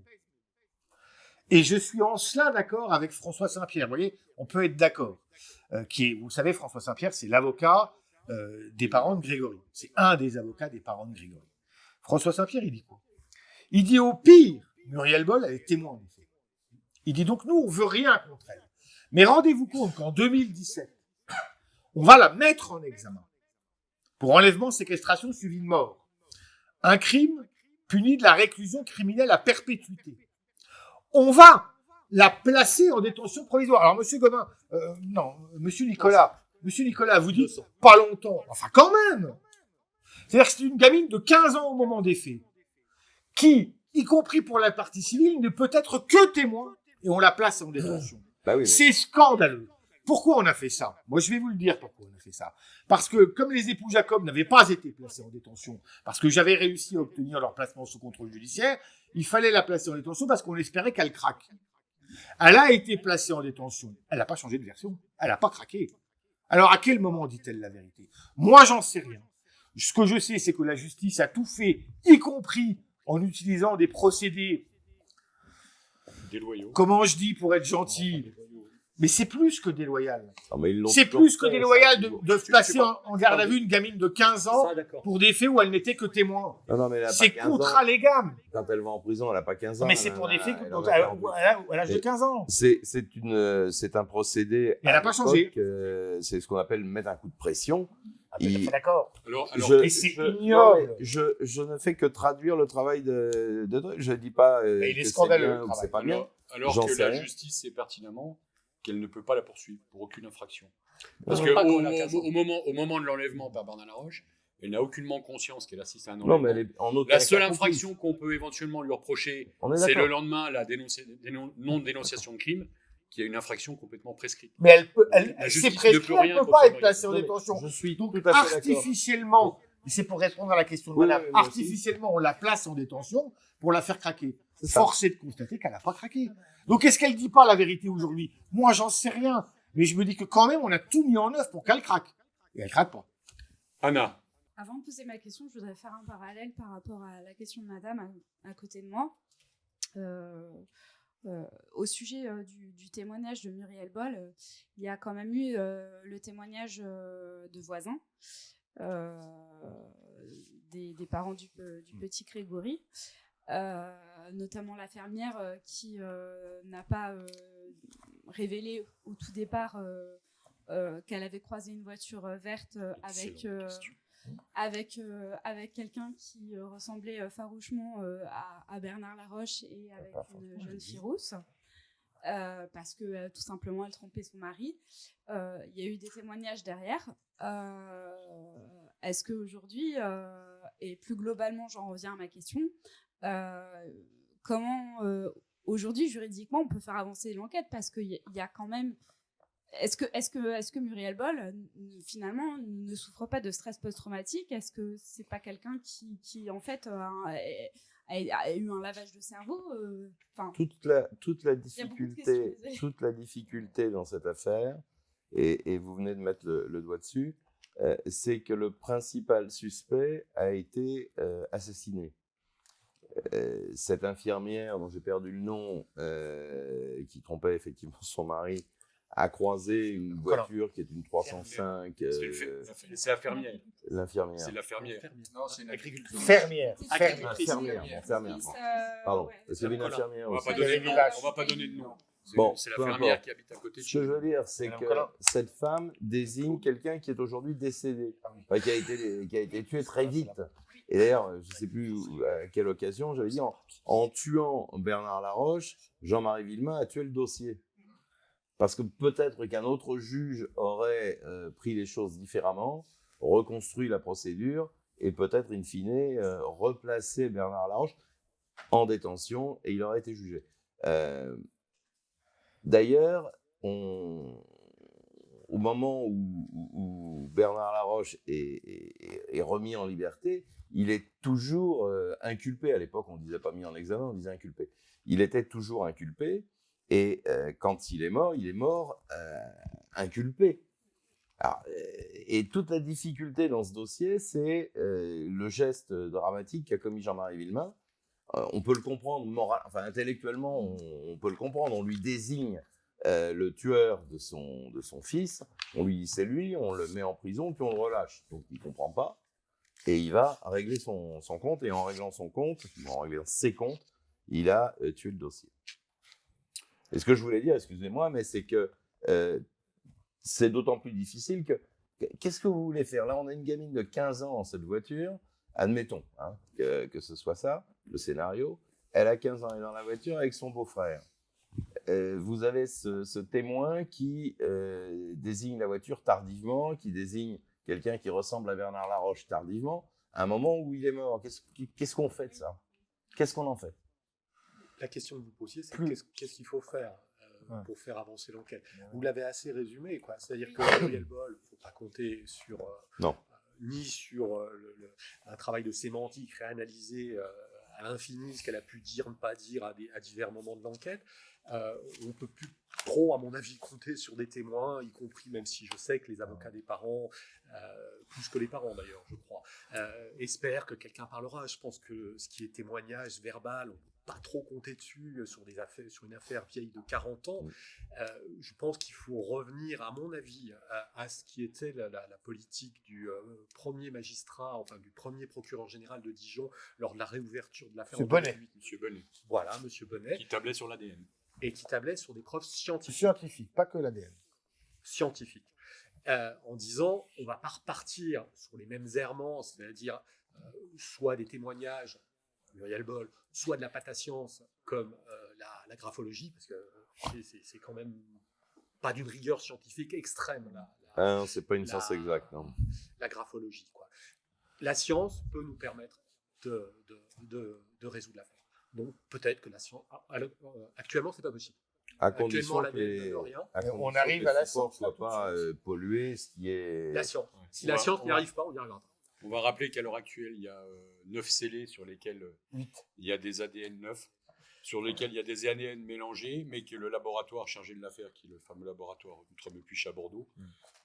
et je suis en cela d'accord avec François Saint-Pierre, vous voyez, on peut être d'accord, vous savez, François Saint-Pierre, c'est l'avocat des parents de Grégory. C'est un des avocats des parents de Grégory. François Saint-Pierre, il dit quoi? Il dit au pire, Muriel Boll, elle est témoin des faits. Il dit donc nous, on veut rien contre elle. Mais rendez-vous compte qu'en 2017, on va la mettre en examen pour enlèvement, séquestration suivi de mort. Un crime puni de la réclusion criminelle à perpétuité. On va la placer en détention provisoire. Alors, monsieur Gobin, monsieur Nicolas, vous dites pas longtemps. Enfin, quand même! C'est-à-dire que c'est une gamine de 15 ans au moment des faits, qui, y compris pour la partie civile, ne peut être que témoin, et on la place en détention. Bah oui, C'est scandaleux. Pourquoi on a fait ça? Moi, je vais vous le dire pourquoi on a fait ça. Parce que, comme les époux Jacob n'avaient pas été placés en détention, parce que j'avais réussi à obtenir leur placement sous contrôle judiciaire, il fallait la placer en détention parce qu'on espérait qu'elle craque. Elle a été placée en détention. Elle n'a pas changé de version. Elle n'a pas craqué. Alors, à quel moment dit-elle la vérité? Moi, j'en sais rien. Ce que je sais, c'est que la justice a tout fait, y compris en utilisant des procédés déloyaux. Comment je dis pour être gentil? Mais c'est plus que déloyal. Non, mais ils l'ont C'est toujours plus que fait, déloyal ça. de placer en garde à vue une gamine de 15 ans Ça, d'accord. pour des faits où elle n'était que témoin. Non, mais elle a pas C'est 15 ans. contre-allégable. Quand elle va en prison, elle n'a pas 15 ans. Mais c'est pour des faits elle en à a pas. l'âge de 15 ans. C'est un procédé. Et elle n'a pas changé. C'est ce qu'on appelle mettre un coup de pression. Ah, tout à fait d'accord. Alors, Mais c'est ignoble. Je ne fais que traduire le travail de je ne dis pas Mais il est que scandaleux, c'est le bien ou travail. c'est pas bien. alors J'en que sais la rien. justice sait pertinemment qu'elle ne peut pas la poursuivre pour aucune infraction. Parce Non, que pas qu'on a 15 ans. au moment de l'enlèvement par Bernard Laroche, elle n'a aucunement conscience qu'elle assiste à un Non, enlèvement. mais elle est en aucun La cas seule complice. infraction qu'on peut éventuellement lui reprocher, On est c'est d'accord. le lendemain la non-dénonciation de crime, qui est une infraction complètement prescrite. Mais La c'est justice ne prescrit, peut elle rien ne peut contre pas être Muriel. placée en Non, mais détention. Je suis Donc, tout à fait d'accord. artificiellement, et c'est pour répondre à la question de Oui, madame, oui, moi aussi. artificiellement, on la place en détention pour la faire craquer. C'est ça. Force est de constater qu'elle n'a pas craqué. Donc, est-ce qu'elle dit pas la vérité aujourd'hui? Moi, j'en sais rien. Mais je me dis que quand même, on a tout mis en œuvre pour qu'elle craque. Et elle craque pas. Anna, Avant de poser ma question, je voudrais faire un parallèle par rapport à la question de madame à côté de moi. Au sujet du témoignage de Muriel Boll, il y a quand même eu le témoignage de voisins, des parents du petit Grégory, notamment la fermière qui n'a pas révélé au tout départ qu'elle avait croisé une voiture verte avec quelqu'un qui ressemblait farouchement à Bernard Laroche et avec une jeune fille rousse, parce que tout simplement elle trompait son mari. Il y a eu des témoignages derrière. Est-ce qu'aujourd'hui, et plus globalement j'en reviens à ma question, comment aujourd'hui juridiquement on peut faire avancer l'enquête, parce qu'il y a quand même... Est-ce que Muriel Boll, finalement, ne souffre pas de stress post-traumatique? Est-ce que c'est pas quelqu'un qui en fait, a eu un lavage de cerveau? Toute la Il y a beaucoup de questions, difficulté, désolée. toute la difficulté dans cette affaire, et vous venez de mettre le doigt dessus, c'est que le principal suspect a été assassiné. Cette infirmière dont j'ai perdu le nom, qui trompait effectivement son mari, a croisé une voiture qui est une 305. C'est la fermière. L'infirmière. C'est la fermière. Non, c'est une Agriculture. Fermière. Infirmière. Pardon. C'est une infirmière On va aussi. pas Il y avait donner de des nom. vaches. On va pas donner de nom. Bon, C'est la peu fermière importe. qui habite à côté de Ce chez que je nous. veux dire, c'est Madame que Collin. cette femme désigne quelqu'un qui est aujourd'hui décédé, enfin, qui a été tué très vite. Et d'ailleurs, je ne sais plus à quelle occasion, j'avais dit, en tuant Bernard Laroche, Jean-Marie Villemain a tué le dossier. Parce que peut-être qu'un autre juge aurait pris les choses différemment, reconstruit la procédure, et peut-être, in fine, replacé Bernard Laroche en détention, et il aurait été jugé. D'ailleurs, au moment où Bernard Laroche est remis en liberté, il est toujours inculpé. À l'époque, on ne disait pas mis en examen, on disait inculpé. Il était toujours inculpé, et quand il est mort inculpé. Alors, et toute la difficulté dans ce dossier, c'est le geste dramatique qu'a commis Jean-Marie Villemain. On peut le comprendre intellectuellement, on peut le comprendre. On lui désigne le tueur de son fils. On lui dit c'est lui, on le met en prison, puis on le relâche. Donc il ne comprend pas. Et il va régler son compte. Et en réglant ses comptes, il a tué le dossier. Et ce que je voulais dire, excusez-moi, mais c'est que c'est d'autant plus difficile que qu'est-ce que vous voulez faire? Là, on a une gamine de 15 ans dans cette voiture. Admettons que ce soit ça, le scénario. Elle a 15 ans, elle est dans la voiture avec son beau-frère. Vous avez ce témoin qui désigne la voiture tardivement, qui désigne quelqu'un qui ressemble à Bernard Laroche tardivement, à un moment où il est mort. Qu'est-ce qu'on fait de ça? Qu'est-ce qu'on en fait? La question que vous posiez, c'est Plus. qu'est-ce qu'il faut faire pour faire avancer l'enquête. Ouais. Vous l'avez assez résumé, quoi. C'est-à-dire que Muriel Boll, il ne faut pas compter sur Non. ni sur un travail de sémantique réanalysé à l'infini, ce qu'elle a pu dire, ne pas dire à divers moments de l'enquête. On ne peut plus trop, à mon avis, compter sur des témoins, y compris, même si je sais que les avocats des parents, plus que les parents d'ailleurs, je crois, espèrent que quelqu'un parlera. Je pense que ce qui est témoignage verbal, on ne peut pas trop compter dessus sur une affaire vieille de 40 ans. Je pense qu'il faut revenir, à mon avis, à ce qui était la politique du premier magistrat, enfin du premier procureur général de Dijon lors de la réouverture de l'affaire en 2008. Monsieur Bonnet, Voilà, Monsieur Bonnet, qui tablait sur l'ADN. et qui tablait sur des preuves scientifiques. Scientifique, pas que l'ADN. Scientifiques. En disant, on ne va pas repartir sur les mêmes errements, c'est-à-dire soit des témoignages, Muriel Boll, soit de la patascience comme la graphologie, parce que c'est quand même pas d'une rigueur scientifique extrême, Non, c'est pas une science exacte. Non. la graphologie, quoi. La science peut nous permettre de résoudre l'affaire. Donc peut-être que la science... actuellement, c'est pas possible. À condition Actuellement, que l'ADN ne donne rien. On arrive à la supports science, là, ne soient pas tout de suite. pollués, ce qui est... La science. Si On la va- science on n'y va- arrive pas, on y arrivera. On va rappeler qu'à l'heure actuelle, il y a 9 scellés sur lesquels 8. il y a des ADN neufs, sur lesquels il y a des ADN mélangés, mais que le laboratoire chargé de l'affaire, qui est le fameux laboratoire Outremer-Puech à Bordeaux,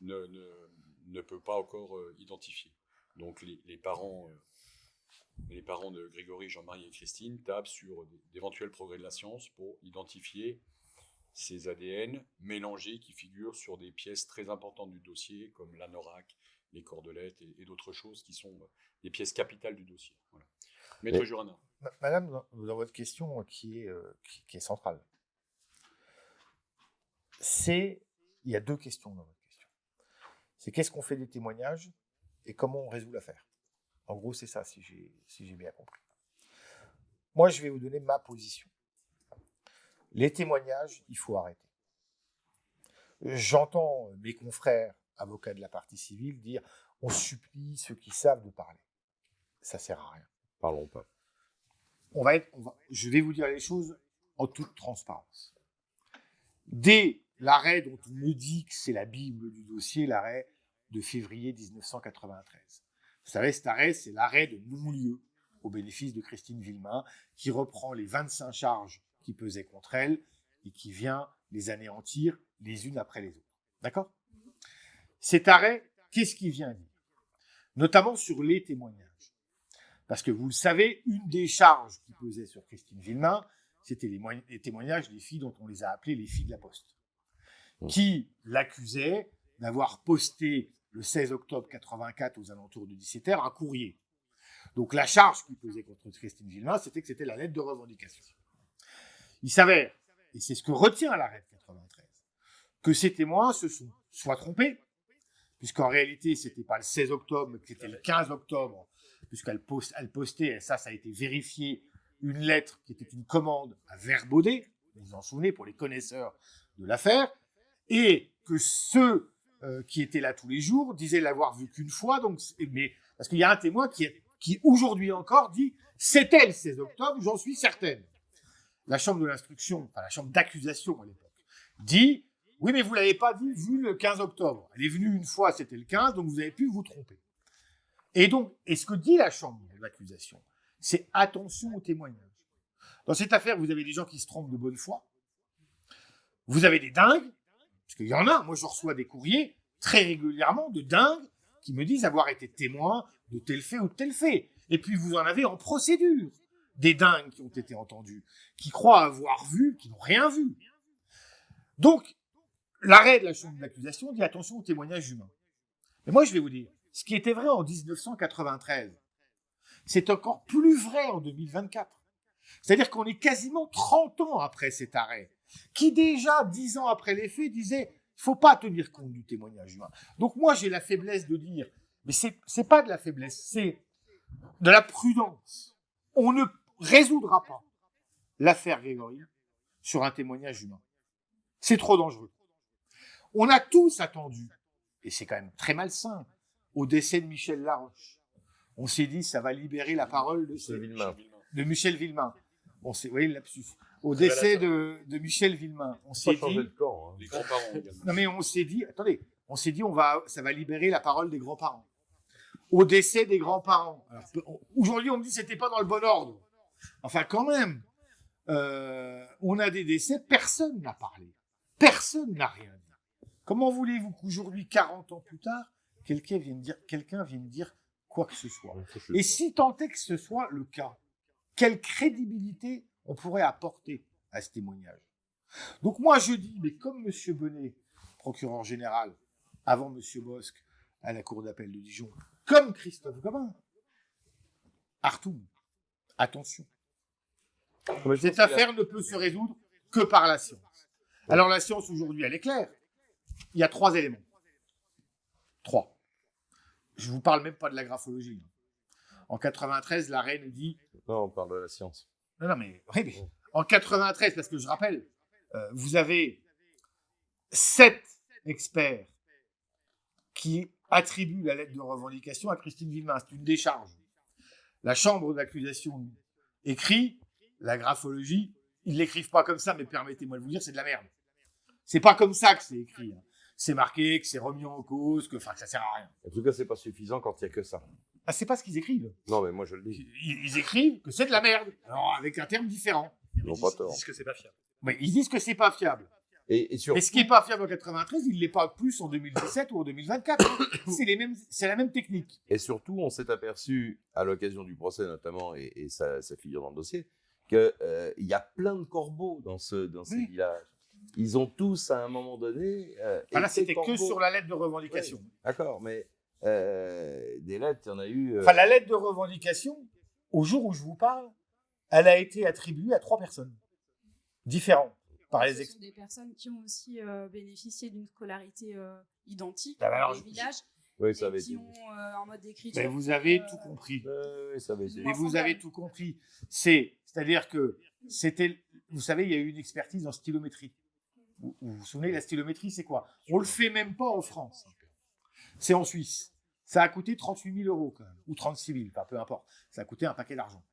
ne peut pas encore identifier. Donc les parents de Grégory, Jean-Marie et Christine tablent sur d'éventuels progrès de la science pour identifier ces ADN mélangés qui figurent sur des pièces très importantes du dossier, comme l'anorak, les cordelettes et d'autres choses qui sont des pièces capitales du dossier. Voilà. Maître Mais- Jurana. Madame, dans votre question qui est centrale, il y a deux questions dans votre question. C'est qu'est-ce qu'on fait des témoignages et comment on résout l'affaire. En gros, c'est ça, si j'ai bien compris. Moi, je vais vous donner ma position. Les témoignages, il faut arrêter. J'entends mes confrères, avocats de la partie civile, dire on supplie ceux qui savent de parler. Ça sert à rien. Parlons pas. Je vais vous dire les choses en toute transparence. Dès l'arrêt dont on me dit que c'est la Bible du dossier, l'arrêt de février 1993. Vous savez, cet arrêt, c'est l'arrêt de non-lieu au bénéfice de Christine Villemain, qui reprend les 25 charges qui pesaient contre elle et qui vient les anéantir les unes après les autres. D'accord ? Cet arrêt, qu'est-ce qu'il vient dire? Notamment sur les témoignages. Parce que vous le savez, une des charges qui pesait sur Christine Villemain, c'était les témoignages des filles dont on les a appelées les filles de la Poste, qui l'accusaient d'avoir posté le 16 octobre 84 aux alentours de 17h un courrier. Donc la charge qui pesait contre Christine Villemain, c'était que c'était la lettre de revendication. Il s'avère, et c'est ce que retient l'arrêt de 93, que ces témoins se sont soit trompés, puisqu'en réalité, c'était pas le 16 octobre, mais que c'était le 15 octobre, puisqu'elle postait, et ça a été vérifié, une lettre qui était une commande à Verbaudet, vous vous en souvenez, pour les connaisseurs de l'affaire, et que ceux qui étaient là tous les jours disaient l'avoir vu qu'une fois, donc, mais, parce qu'il y a un témoin qui aujourd'hui encore dit « c'était le 16 octobre, j'en suis certaine ». La chambre de l'instruction, enfin la chambre d'accusation à l'époque, dit « oui, mais vous ne l'avez pas vu le 15 octobre. Elle est venue une fois, c'était le 15, donc vous avez pu vous tromper. » Et donc, et ce que dit la chambre d'accusation, c'est attention aux témoignages. Dans cette affaire, vous avez des gens qui se trompent de bonne foi. Vous avez des dingues, parce qu'il y en a. Moi, je reçois des courriers très régulièrement de dingues qui me disent avoir été témoins de tel fait ou de tel fait. Et puis, vous en avez en procédure des dingues qui ont été entendus, qui croient avoir vu, qui n'ont rien vu. Donc, l'arrêt de la chambre d'accusation dit attention aux témoignages humains. Mais moi, je vais vous dire, ce qui était vrai en 1993, c'est encore plus vrai en 2024. C'est-à-dire qu'on est quasiment 30 ans après cet arrêt, qui déjà, 10 ans après les faits, disait il ne faut pas tenir compte du témoignage humain. Donc moi, j'ai la faiblesse de dire, mais c'est pas de la faiblesse, c'est de la prudence. On ne résoudra pas l'affaire Grégory sur un témoignage humain. C'est trop dangereux. On a tous attendu, et c'est quand même très malsain, au décès de Michel Laroche. On s'est dit, ça va libérer la parole de Michel Villemain. Vous voyez le lapsus. Au décès de Michel Villemain, on s'est dit... de camp, hein. Les grands-parents également. Non mais on s'est dit, attendez, on s'est dit, ça va libérer la parole des grands-parents. Au décès des grands-parents. Aujourd'hui, on me dit, c'était pas dans le bon ordre. Enfin, quand même, on a des décès, personne n'a parlé. Personne n'a rien dit. Comment voulez-vous qu'aujourd'hui, 40 ans plus tard, quelqu'un vienne dire quoi que ce soit? Et si tant est que ce soit le cas, quelle crédibilité on pourrait apporter à ce témoignage? Donc moi, je dis, mais comme M. Bonnet, procureur général, avant M. Bosc, à la cour d'appel de Dijon, comme Christophe Gobin, Artoum, attention. Cette affaire ne peut se résoudre que par la science. Alors la science, aujourd'hui, elle est claire. Il y a 3 éléments. 3. Je ne vous parle même pas de la graphologie. En 93, la reine dit... Non, on parle de la science. Non, mais en 93, parce que je rappelle, vous avez 7 experts qui attribuent la lettre de revendication à Christine Villemain. C'est une décharge. La chambre d'accusation écrit la graphologie. Ils ne l'écrivent pas comme ça, mais permettez-moi de vous dire, c'est de la merde. C'est pas comme ça que c'est écrit. C'est marqué, que c'est remis en cause, que ça sert à rien. En tout cas, c'est pas suffisant quand il n'y a que ça. Ah, c'est pas ce qu'ils écrivent. Non, mais moi je le dis. Ils écrivent que c'est de la merde. Alors, avec un terme différent. Ils n'ont pas tort. Ils disent que c'est pas fiable. Mais ils disent que c'est pas fiable. Et surtout, Mais ce qui n'est pas fiable en 93, il ne l'est pas plus en 2017 ou en 2024. C'est la même technique. Et surtout, on s'est aperçu, à l'occasion du procès notamment, et ça figure dans le dossier, qu'il y a plein de corbeaux dans ces villages. Ils ont tous, à un moment donné... Là, c'était que sur la lettre de revendication. Oui, d'accord, mais des lettres, il y en a eu... Enfin, la lettre de revendication, au jour où je vous parle, elle a été attribuée à 3 personnes différentes. Ce sont des personnes qui ont aussi bénéficié d'une scolarité identique Alors, dans les villages. Oui, ça et avait qui été. ont un mode d'écriture. Mais vous avez tout compris. Oui, ça avait été. Mais vous avez tout compris. C'est-à-dire que c'était... Vous savez, il y a eu une expertise en stylométrie. Vous vous souvenez, la stylométrie, c'est quoi? On le fait même pas en France. C'est en Suisse. Ça a coûté 38 000 euros, quand même. Ou 36 000, enfin, peu importe. Ça a coûté un paquet d'argent.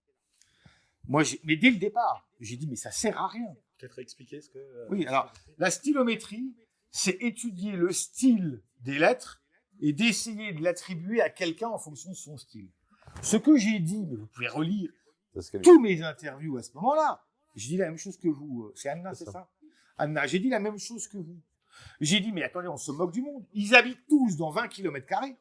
Mais dès le départ, j'ai dit, mais ça sert à rien. Peut-être expliquer ce que... Oui, alors, la stylométrie, c'est étudier le style des lettres et d'essayer de l'attribuer à quelqu'un en fonction de son style. Ce que j'ai dit, mais vous pouvez relire tous mes interviews à ce moment-là, j'ai dit la même chose que vous. C'est Anna, c'est ça? Anna, j'ai dit la même chose que vous. J'ai dit, mais attendez, on se moque du monde. Ils habitent tous dans 20 km².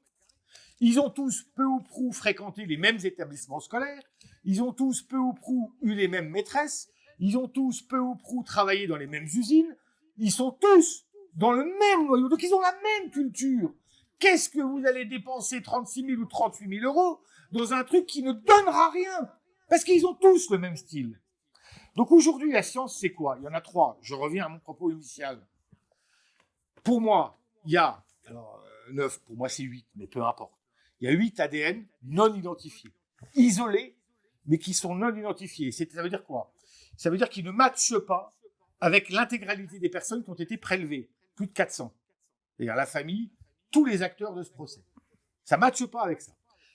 Ils ont tous peu ou prou fréquenté les mêmes établissements scolaires. Ils ont tous peu ou prou eu les mêmes maîtresses. Ils ont tous peu ou prou travaillé dans les mêmes usines. Ils sont tous dans le même noyau. Donc, ils ont la même culture. Qu'est-ce que vous allez dépenser 36 000 ou 38 000 euros dans un truc qui ne donnera rien? Parce qu'ils ont tous le même style. Donc, aujourd'hui, la science, c'est quoi? Il y en a 3. Je reviens à mon propos initial. Pour moi, il y a, alors 9, pour moi c'est 8, mais peu importe. Il y a 8 ADN non identifiés, isolés, mais qui sont non identifiés. Ça veut dire quoi? Ça veut dire qu'ils ne matchent pas avec l'intégralité des personnes qui ont été prélevées, plus de 400. C'est-à-dire la famille, tous les acteurs de ce procès. Ça ne matche pas avec ça.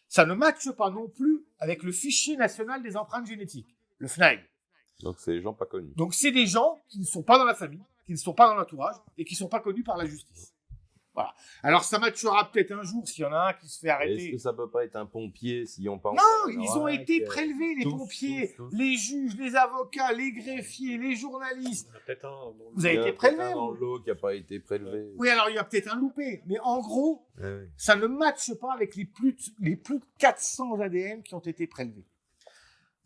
Ça ne matche pas non plus avec le fichier national des empreintes génétiques, le FNAEG. Donc, c'est des gens pas connus. Donc, c'est des gens qui ne sont pas dans la famille, qui ne sont pas dans l'entourage et qui ne sont pas connus par la justice. Voilà. Alors, ça matchera peut-être un jour s'il y en a un qui se fait arrêter. Est-ce que ça peut pas être un pompier si on pense... Non, ils ont été prélevés, les tous, pompiers, tous. les juges, les avocats, les greffiers, les journalistes. Il y en a peut-être un dans le- Vous avez Il y a été peut-être prélevé, un dans vous. le lot qui n'a pas été prélevé. Oui, alors il y a peut-être un loupé. Mais en gros, Ouais, ouais. ça ne matche pas avec les plus de 400 ADN qui ont été prélevés.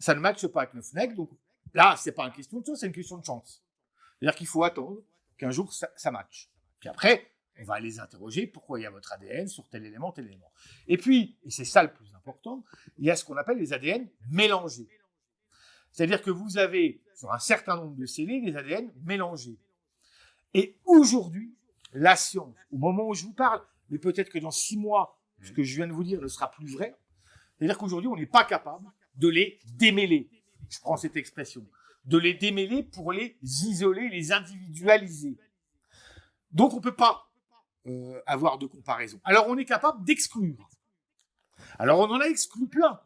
Ça ne matche pas avec le FNEC. Donc là, c'est pas une question de chance, c'est une question de chance. C'est-à-dire qu'il faut attendre qu'un jour ça matche. Puis après, on va les interroger, pourquoi il y a votre ADN sur tel élément, tel élément. Et puis, et c'est ça le plus important, il y a ce qu'on appelle les ADN mélangés. C'est-à-dire que vous avez, sur un certain nombre de scellés, des ADN mélangés. Et aujourd'hui, la science, au moment où je vous parle, mais peut-être que dans 6 mois, ce que je viens de vous dire ne sera plus vrai, c'est-à-dire qu'aujourd'hui, on n'est pas capable de les démêler. Je prends cette expression. De les démêler pour les isoler, les individualiser. Donc, on ne peut pas avoir de comparaison. Alors, on est capable d'exclure. Alors, on en a exclu plein.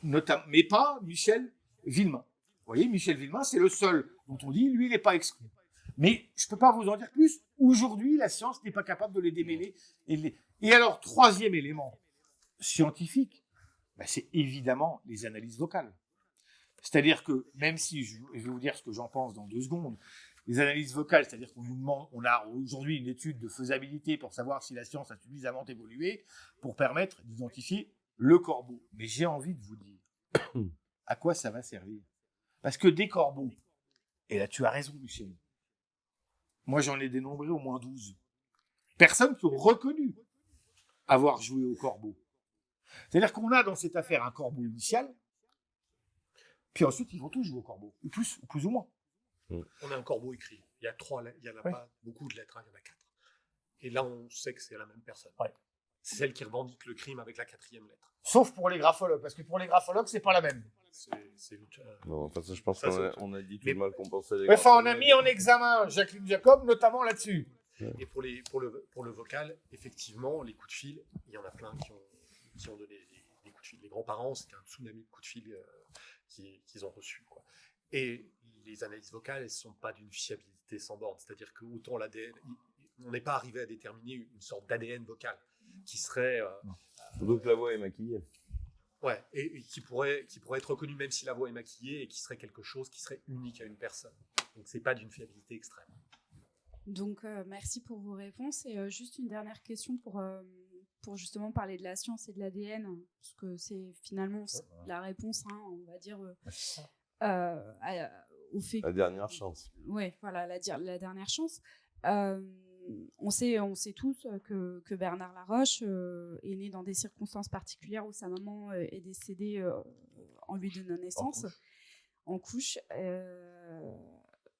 Mais pas Michel Villemain. Vous voyez, Michel Villemain, c'est le seul dont on dit, lui, il n'est pas exclu. Mais je ne peux pas vous en dire plus. Aujourd'hui, la science n'est pas capable de les démêler. Et alors, troisième élément scientifique, ben, c'est évidemment les analyses vocales. C'est-à-dire que, même si je vais vous dire ce que j'en pense dans 2 secondes, les analyses vocales, c'est-à-dire qu'on nous demande, on a aujourd'hui une étude de faisabilité pour savoir si la science a suffisamment évolué pour permettre d'identifier le corbeau. Mais j'ai envie de vous dire, à quoi ça va servir? Parce que des corbeaux, et là tu as raison Michel, moi j'en ai dénombré au moins 12. Personnes qui ont reconnu avoir joué au corbeau. C'est-à-dire qu'on a dans cette affaire un corbeau initial, puis ensuite ils vont tous jouer au corbeau, ou plus ou moins. On a un corbeau écrit. Il y a 3 lettres. Il n'y en a Oui. pas beaucoup de lettres, hein, il y en a 4. Et là, on sait que c'est la même personne. Ouais. C'est celle qui revendique le crime avec la 4e lettre. Sauf pour les graphologues, parce que pour les graphologues, c'est pas la même. C'est Non, enfin, ça, je pense Ça, qu'on c'est- on a dit tout Mais- le mal qu'on pensait. des Enfin, on a graphologues. mis en examen Jacqueline Jacob, notamment là-dessus. Et pour le vocal, effectivement, les coups de fil, il y en a plein qui ont donné des coups de fil. Les grands-parents, c'était un tsunami de coups de fil qu'ils ont reçu, quoi. Et les analyses vocales, elles ne sont pas d'une fiabilité sans borne. C'est-à-dire que autant l'ADN, on n'est pas arrivé à déterminer une sorte d'ADN vocal qui serait... Surtout que la voix est maquillée. Ouais, et qui pourrait être reconnu même si la voix est maquillée et qui serait quelque chose qui serait unique à une personne. Donc c'est pas d'une fiabilité extrême. Donc, merci pour vos réponses. Et juste une dernière question pour justement parler de la science et de l'ADN, parce que c'est finalement la réponse, hein, on va dire, au fait La dernière chance. Oui, voilà, la dernière chance. On sait tous que Bernard Laroche est né dans des circonstances particulières où sa maman est décédée en lui donnant naissance, en couche,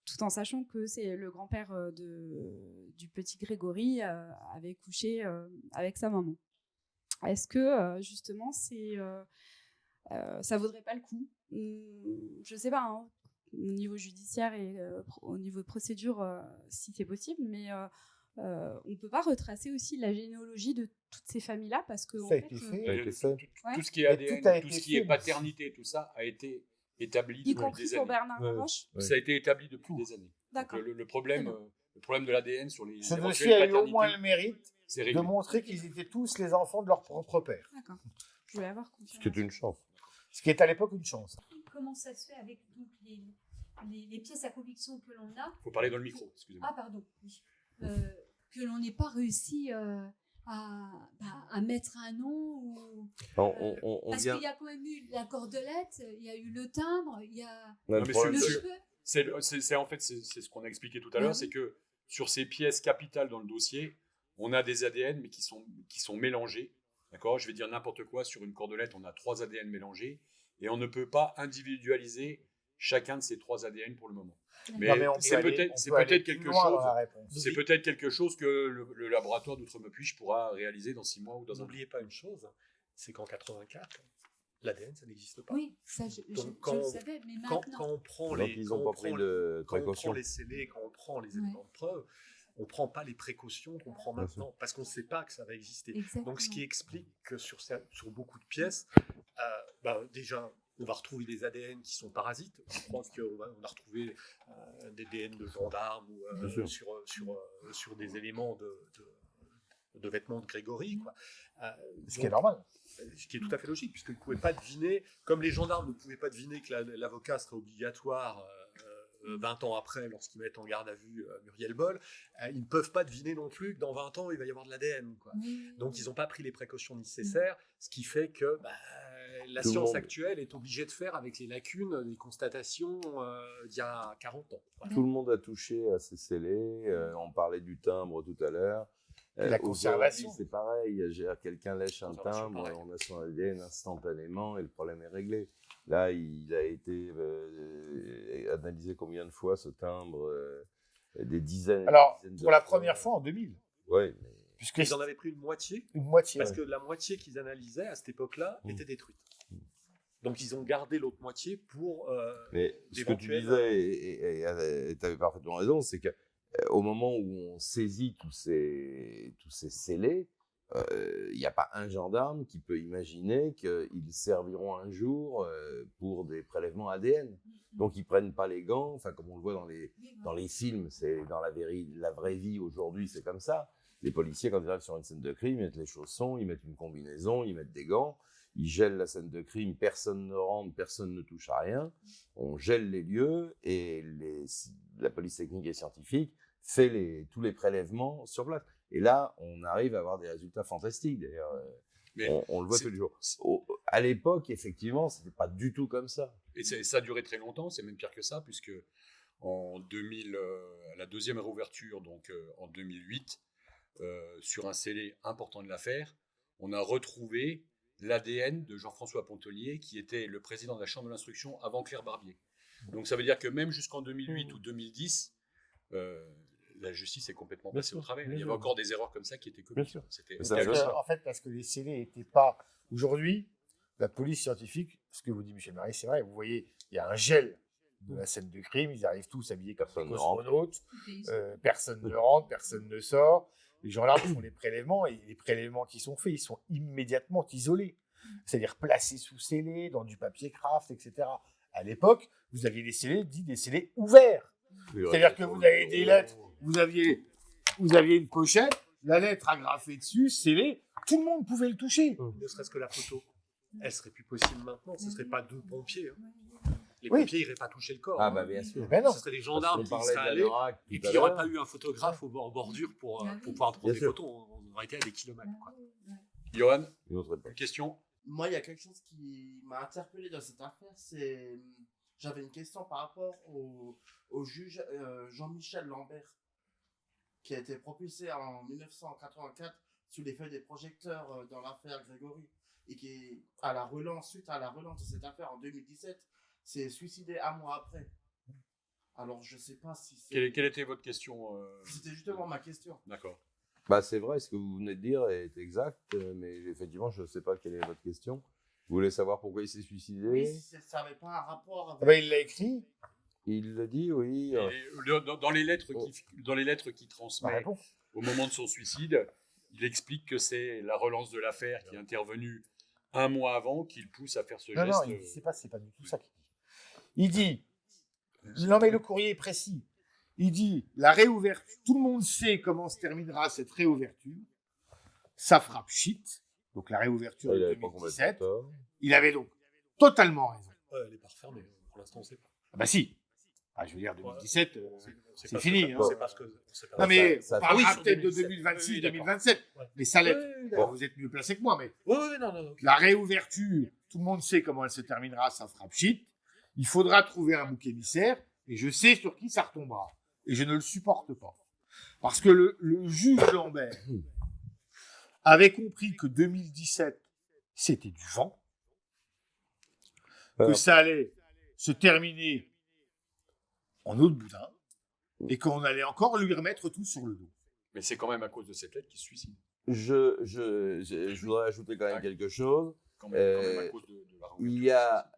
tout en sachant que c'est le grand-père du petit Grégory avait couché avec sa maman. Est-ce que justement ça vaudrait pas le coup? Je sais pas, hein, au niveau judiciaire et au niveau de procédure, si c'est possible, mais on peut pas retracer aussi la généalogie de toutes ces familles-là parce que Ça a été fait. Ça a été fait. Tout ce qui est Mais ADN, tout a tout été ce qui est fait. paternité, tout ça a été établi y depuis compris des pour années. Bernard Ouais. Laroche. Ouais. Ça a été établi depuis des années. D'accord. Donc, le problème de l'ADN sur les Ce éventuelles dossier a eu au moins le paternités, mérite c'est de réglé. montrer qu'ils étaient tous les enfants de leur propre père. D'accord. Je voulais avoir Ce qui est confirmation. une chance. Ce qui est à l'époque une chance. Comment ça se fait avec donc les pièces à conviction que l'on a. Il faut parler dans le micro, excusez-moi. Ah, pardon. Oui. Que l'on n'ait pas réussi à mettre un nom. Ou, parce qu'il y a quand même eu la cordelette, il y a eu le timbre, il y a Non, mais le cheveu. C'est en fait c'est ce qu'on a expliqué tout à l'heure, c'est que sur ces pièces capitales dans le dossier, on a des ADN mais qui sont mélangés. D'accord ? Je vais dire n'importe quoi, sur une cordelette, on a 3 ADN mélangés et on ne peut pas individualiser chacun de ces 3 ADN pour le moment. Mais c'est peut-être quelque chose que le laboratoire d'Outremepuige pourra réaliser dans 6 mois ou dans un an. N'oubliez pas une chose, c'est qu'en 84, l'ADN, ça n'existe pas. Oui, ça je le savais, mais quand maintenant... on prend Donc, ils n'ont pas pris de précautions. Quand on prend les scellés, quand on prend les éléments de preuve, on ne prend pas les précautions qu'on prend maintenant, parce qu'on ne sait pas que ça va exister. Exactement. Donc, ce qui explique que sur beaucoup de pièces, déjà, on va retrouver des ADN qui sont parasites. Je crois qu'on a retrouvé des ADN de gendarmes ou sur des éléments de vêtements de Grégory. Quoi. Ce qui est normal. Ce qui est tout à fait logique, puisqu'ils ne pouvaient pas deviner, comme les gendarmes ne pouvaient pas deviner que l'avocat serait obligatoire 20 ans après, lorsqu'ils mettent en garde à vue Muriel Boll, ils ne peuvent pas deviner non plus que dans 20 ans, il va y avoir de l'ADN. Donc, ils n'ont pas pris les précautions nécessaires, ce qui fait que la science actuelle est obligée de faire avec les lacunes des constatations d'il y a 40 ans. Voilà. Tout le monde a touché à ces scellés. On parlait du timbre tout à l'heure. La conservation. C'est pareil. Quelqu'un lèche un timbre, pareil. on a son ADN instantanément et le problème est réglé. Là, il a été analysé combien de fois ce timbre des dizaines. Alors, des dizaines pour la première fois en 2000. Oui, mais Puisqu'ils en avaient pris une moitié. Parce que la moitié qu'ils analysaient à cette époque-là était détruite. Donc, ils ont gardé l'autre moitié pour. Mais ce que tu disais, et tu avais parfaitement raison, c'est que au moment où on saisit tous ces scellés, il n'y a pas un gendarme qui peut imaginer qu'ils serviront un jour pour des prélèvements ADN. Donc, ils ne prennent pas les gants, enfin, comme on le voit dans les films, c'est dans la vraie vie aujourd'hui, c'est comme ça. Les policiers, quand ils arrivent sur une scène de crime, ils mettent les chaussons, ils mettent une combinaison, ils mettent des gants, ils gèlent la scène de crime, personne ne rentre, personne ne touche à rien, on gèle les lieux et la police technique et scientifique fait tous les prélèvements sur place. Et là, on arrive à avoir des résultats fantastiques. D'ailleurs, on le voit tous les jours. À l'époque, effectivement, c'était pas du tout comme ça. Et ça a duré très longtemps, c'est même pire que ça, puisque en 2000, à la deuxième réouverture, donc en 2008, sur un scellé important de l'affaire, on a retrouvé l'ADN de Jean-François Pontelier, qui était le président de la Chambre de l'instruction avant Claire Barbier. Donc ça veut dire que même jusqu'en 2008 ou 2010, la justice est complètement passée au travers. Il y avait encore des erreurs comme ça qui étaient commises. Parce que les scellés n'étaient pas... Aujourd'hui, la police scientifique, ce que vous dit Michel Marie, c'est vrai, vous voyez, il y a un gel de la scène de crime, ils arrivent tous habillés comme des cosmonautes, personne ne rentre, personne ne sort, les gendarmes font les prélèvements, et les prélèvements qui sont faits, ils sont immédiatement isolés, c'est-à-dire placés sous scellés, dans du papier craft, etc. À l'époque, vous aviez des scellés ouverts, c'est-à-dire que vous avez des lettres, vous aviez une pochette, la lettre agrafée dessus, scellée, tout le monde pouvait le toucher. Ne serait-ce que la photo, elle serait plus possible maintenant, ce ne serait pas 2 pompiers. Les pompiers n'iraient pas toucher le corps. Ah bah bien sûr. Ben non. Ce serait les gendarmes qui seraient allés, et puis il n'y aurait pas eu un photographe en bordure pour pouvoir prendre des photos. On aurait été à des kilomètres. Johan, une question ? Moi, il y a quelque chose qui m'a interpellé dans cette affaire, c'est... J'avais une question par rapport au juge Jean-Michel Lambert, qui a été propulsé en 1984 sous les feux des projecteurs dans l'affaire Grégory, et qui, suite à la relance de cette affaire en 2017, s'est suicidé un mois après. Alors, je ne sais pas si c'est... Quelle était votre question C'était justement ma question. D'accord. Bah, c'est vrai, ce que vous venez de dire est exact, mais effectivement, je ne sais pas quelle est votre question. Vous voulez savoir pourquoi il s'est suicidé ? Oui, ça n'avait pas un rapport avec... Ben, il l'a écrit. Il le dit, oui. Dans les lettres qu'il transmet au moment de son suicide, il explique que c'est la relance de l'affaire qui est intervenue un mois avant qui le pousse à faire ce geste. Non, c'est pas du tout ça qu'il dit. Il dit, non mais le courrier est précis, il dit, la réouverture, tout le monde sait comment se terminera cette réouverture, ça frappe shit, donc la réouverture de 2017, il avait donc totalement raison. Elle n'est pas refermée, pour l'instant on ne sait pas. Ah bah si, Je veux dire, 2017, c'est pas fini. ce que- hein. C'est parce que. c'est pas- Non, mais ça- on parlera sur peut-être de 2017. 2026, Oui, d'accord. 2027. Ouais. Mais ça l'est. Oui, Bon, vous êtes mieux placé que moi, mais Oui, non. Ok. la réouverture, tout le monde sait comment elle se terminera, ça fera pchit. Il faudra trouver un bouc émissaire, et je sais sur qui ça retombera. Et je ne le supporte pas. Parce que le juge Lambert avait compris que 2017, c'était du vent, que ça allait se terminer en eau de boudin, et qu'on allait encore lui remettre tout sur le dos. Mais c'est quand même à cause de cette lettre qu'il se suicide. Je voudrais ajouter quand même quelque chose. Quand même à cause de la réouverture. Il y a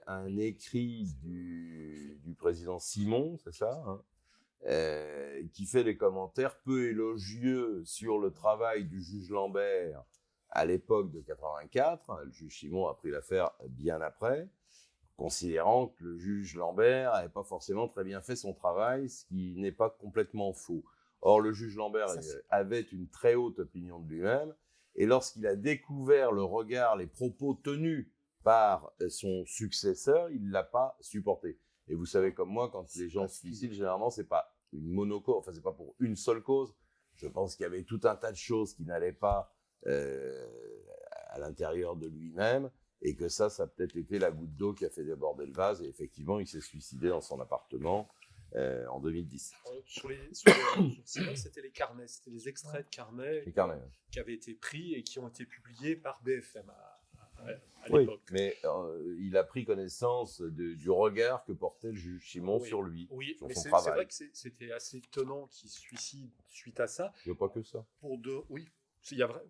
un écrit du président Simon, c'est ça, hein, qui fait des commentaires peu élogieux sur le travail du juge Lambert à l'époque de 84. Le juge Simon a pris l'affaire bien après, considérant que le juge Lambert n'avait pas forcément très bien fait son travail, ce qui n'est pas complètement faux. Or, le juge Lambert avait une très haute opinion de lui-même, et lorsqu'il a découvert le regard, les propos tenus par son successeur, il ne l'a pas supporté. Et vous savez comme moi, quand les gens se suicident, généralement, c'est pas une monocause, enfin, c'est pas pour une seule cause. Je pense qu'il y avait tout un tas de choses qui n'allaient pas à l'intérieur de lui-même, et que ça a peut-être été la goutte d'eau qui a fait déborder le vase, et effectivement, il s'est suicidé dans son appartement en 2010. Sur Simon, c'était les carnets, c'était les extraits de carnets C'est quand même. qui avaient été pris et qui ont été publiés par BFM à Oui, l'époque. mais il a pris connaissance du regard que portait le juge Simon sur lui, Oui, sur mais son c'est travail. vrai que c'était assez étonnant qu'il se suicide suite à ça. Je veux pas que ça. Oui, il y a vrai.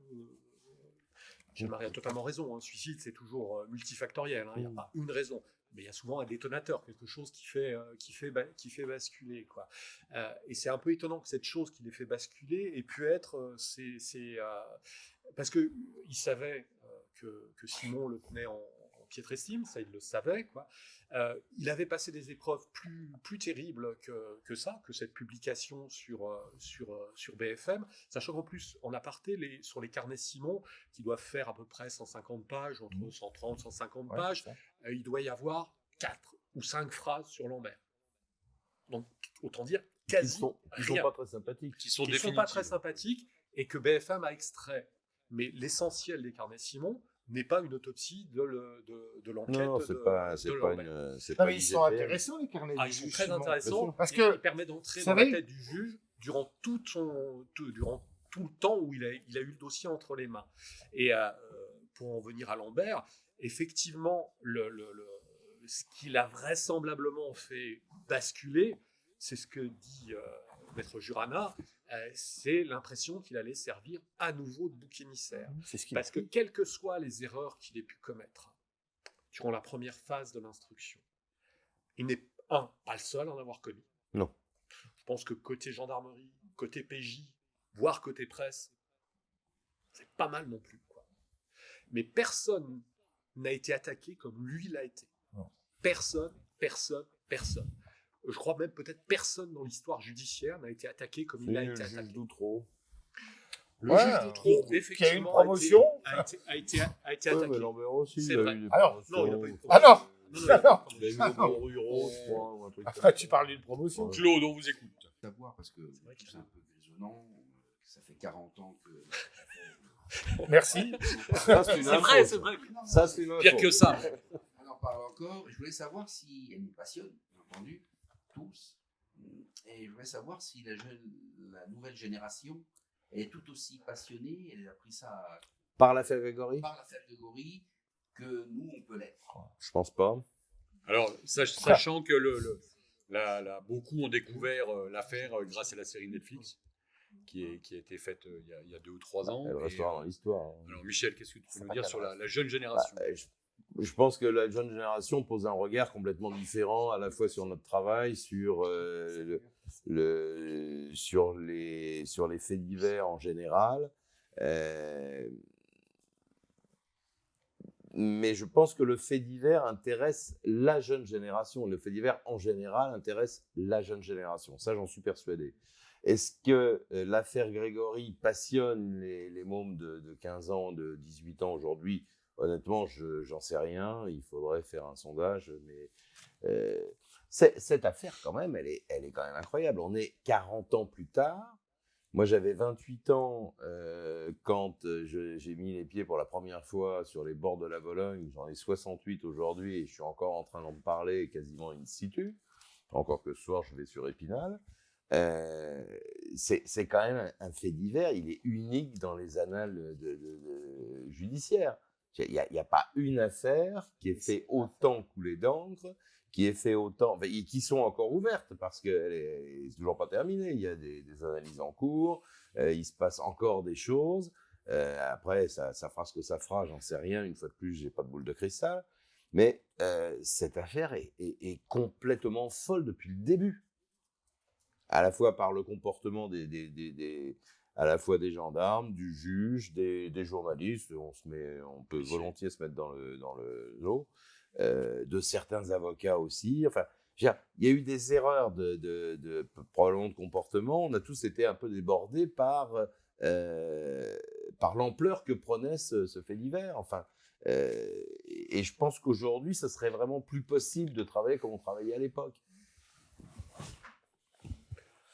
Jean-Marie a totalement raison. Un suicide, c'est toujours multifactoriel. Il n'y a pas une raison. Mais il y a souvent un détonateur, quelque chose qui fait basculer, quoi. Et c'est un peu étonnant que cette chose qui les fait basculer ait pu être, parce que il savait que Simon le tenait en piètre estime, ça il le savait, quoi. Il avait passé des épreuves plus terribles que cette publication sur BFM, sachant qu'en plus, en aparté, sur les carnets Simon, qui doivent faire à peu près 150 pages, entre 130 et 150 pages, il doit y avoir 4 ou 5 phrases sur Lambert. Donc, autant dire, quasi Ils sont pas très sympathiques. Qui sont sont pas très sympathiques, et que BFM a extrait. Mais l'essentiel des carnets Simon n'est pas une autopsie de l'enquête. Non, c'est pas Non, mais ils sont intéressants, les carnets. Ils sont très intéressants, parce que ils permettent d'entrer dans la tête du juge durant tout le temps où il a eu le dossier entre les mains. Et pour en venir à Lambert, effectivement, ce qui l'a vraisemblablement fait basculer, c'est ce que dit Maître Jurana, c'est l'impression qu'il allait servir à nouveau de bouc émissaire. Parce que quelles que soient les erreurs qu'il ait pu commettre durant la première phase de l'instruction, il n'est pas le seul à en avoir commis. Non. Je pense que côté gendarmerie, côté PJ, voire côté presse, c'est pas mal non plus, quoi. Mais personne n'a été attaqué comme lui l'a été. Non. Personne. Je crois même peut-être personne dans l'histoire judiciaire n'a été attaqué comme il a été attaqué. Le juge Doutreau. Le juge Doutreau, effectivement, qui a eu une promotion. a été attaqué. Mais Lambert aussi, C'est il a vrai. eu des Alors, promotions. non, il n'a pas eu de Ah non. Il a eu Ah des non. ruraux, je crois, ou un truc comme Enfin, ça. tu parles d'une promotion. Claude, on vous écoute. Savoir, parce que c'est un peu désollant, ça fait 40 ans que... Merci. Ça, c'est une C'est info, vrai, ça. c'est vrai. Ça, c'est une info. Pire que ça. On en parle encore. Je voulais savoir si elle nous passionne, bien entendu, tous. Et je voulais savoir si la nouvelle génération est tout aussi passionnée. Elle a pris ça Par l'affaire Grégory par l'affaire de Grégory que nous, on peut l'être. Je pense pas. Alors, sachant que beaucoup ont découvert l'affaire grâce à la série Netflix qui a été faite il y a 2 ou 3 ans. Elle restera dans l'histoire. Alors, Michel, qu'est-ce que tu peux nous dire sur la jeune génération? Je pense que la jeune génération pose un regard complètement différent, à la fois sur notre travail, sur les faits divers en général. Mais je pense que le fait divers intéresse la jeune génération. Le fait divers, en général, intéresse la jeune génération. Ça, j'en suis persuadé. Est-ce que l'affaire Grégory passionne les mômes de 15 ans, de 18 ans aujourd'hui? Honnêtement, j'en sais rien. Il faudrait faire un sondage. Mais cette affaire, quand même, elle est quand même incroyable. On est 40 ans plus tard. Moi, j'avais 28 ans quand j'ai mis les pieds pour la première fois sur les bords de la Vologne. J'en ai 68 aujourd'hui et je suis encore en train d'en parler quasiment in situ. Encore que ce soir, je vais sur Épinal. C'est quand même un fait divers. Il est unique dans les annales judiciaires. Il n'y a pas une affaire qui ait fait autant couler d'encre, qui ait fait autant, et qui sont encore ouvertes parce qu'elle n'est toujours pas terminée. Il y a des analyses en cours, il se passe encore des choses. Après, ça fera ce que ça fera, j'en sais rien. Une fois de plus, j'ai pas de boule de cristal. Mais cette affaire est complètement folle depuis le début. À la fois par le comportement à la fois des gendarmes, du juge, des journalistes, on peut volontiers se mettre dans le lot, de certains avocats aussi. Enfin, il y a eu des erreurs probablement de comportement. On a tous été un peu débordés par l'ampleur que prenait ce fait divers. Enfin, et je pense qu'aujourd'hui, ce serait vraiment plus possible de travailler comme on travaillait à l'époque.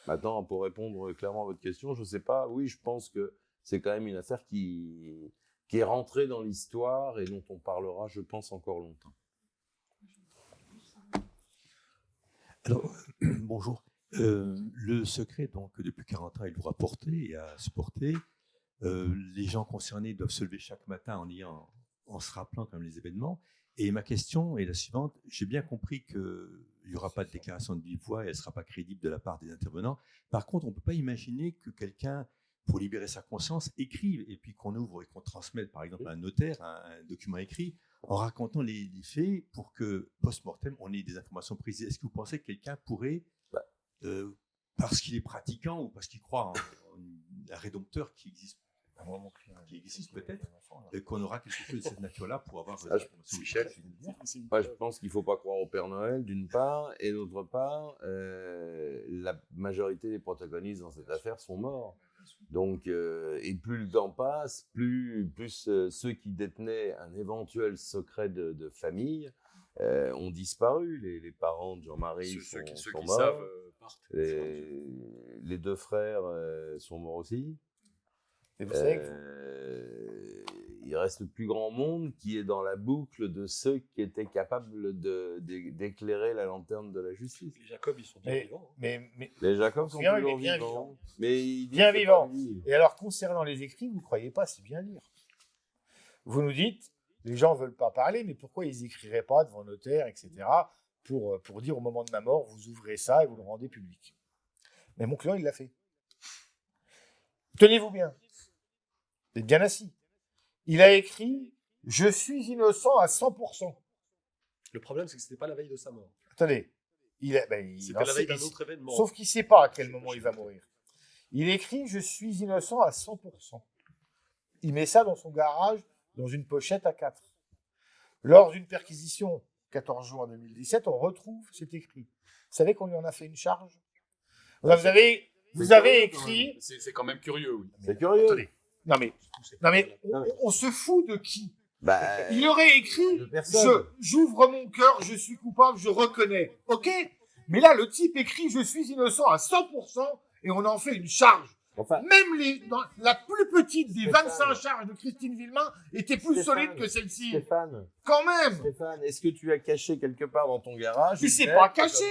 Maintenant, pour répondre clairement à votre question, je ne sais pas. Oui, je pense que c'est quand même une affaire qui est rentrée dans l'histoire et dont on parlera, je pense, encore longtemps. Alors, bonjour. Le secret, donc, depuis 40 ans, il doit porter et à se porter. Les gens concernés doivent se lever chaque matin en se rappelant quand même les événements. Et ma question est la suivante. J'ai bien compris qu'il n'y aura pas de déclaration de vive voix et elle ne sera pas crédible de la part des intervenants. Par contre, on ne peut pas imaginer que quelqu'un, pour libérer sa conscience, écrive et puis qu'on ouvre et qu'on transmette, par exemple, à un notaire un document écrit en racontant les faits pour que, post-mortem, on ait des informations précises. Est-ce que vous pensez que quelqu'un pourrait, parce qu'il est pratiquant ou parce qu'il croit en un rédempteur qui existe peut-être, qu'on aura quelque chose de cette nature-là pour avoir des informations. Michel, je pense qu'il ne faut pas croire au Père Noël, d'une part, et d'autre part, la majorité des protagonistes dans cette affaire sont morts. Donc, et plus le temps passe, plus ceux qui détenaient un éventuel secret de famille ont disparu. Les parents de Jean-Marie sont morts. Savent, partent. Les deux frères sont morts aussi. Et vous savez il reste plus grand monde qui est dans la boucle de ceux qui étaient capables d'éclairer la lanterne de la justice. Les Jacob, ils sont bien vivants. Les Jacob sont toujours vivants. Mais bien vivants. Et alors, concernant les écrits, vous ne croyez pas, c'est bien lire. Vous nous dites, les gens ne veulent pas parler, mais pourquoi ils n'écriraient pas devant notaire, etc., pour dire au moment de ma mort, vous ouvrez ça et vous le rendez public. Mais mon client, il l'a fait. Tenez-vous bien. Vous êtes bien assis. Il a écrit « Je suis innocent à 100%. » Le problème, c'est que ce n'était pas la veille de sa mort. Attendez. C'était la veille d'un autre événement. Sauf qu'il ne sait pas à quel moment il va mourir. Il écrit « Je suis innocent à 100%. » Il met ça dans son garage, dans une pochette à 4. Lors d'une perquisition, 14 juin 2017, on retrouve cet écrit. Vous savez qu'on lui en a fait une charge? Vous avez écrit... C'est quand même curieux, oui. C'est curieux. Attendez. Non mais on se fout de qui? Il aurait écrit « J'ouvre mon cœur, je suis coupable, je reconnais. » Ok. Mais là, le type écrit « Je suis innocent à 100% » et on en fait une charge. Enfin, même la plus petite des 25 charges de Christine Villemain était plus solide que celle-ci. Stéphane. Quand même. Stéphane, est-ce que tu as caché quelque part dans ton garage? Mais c'est pas caché.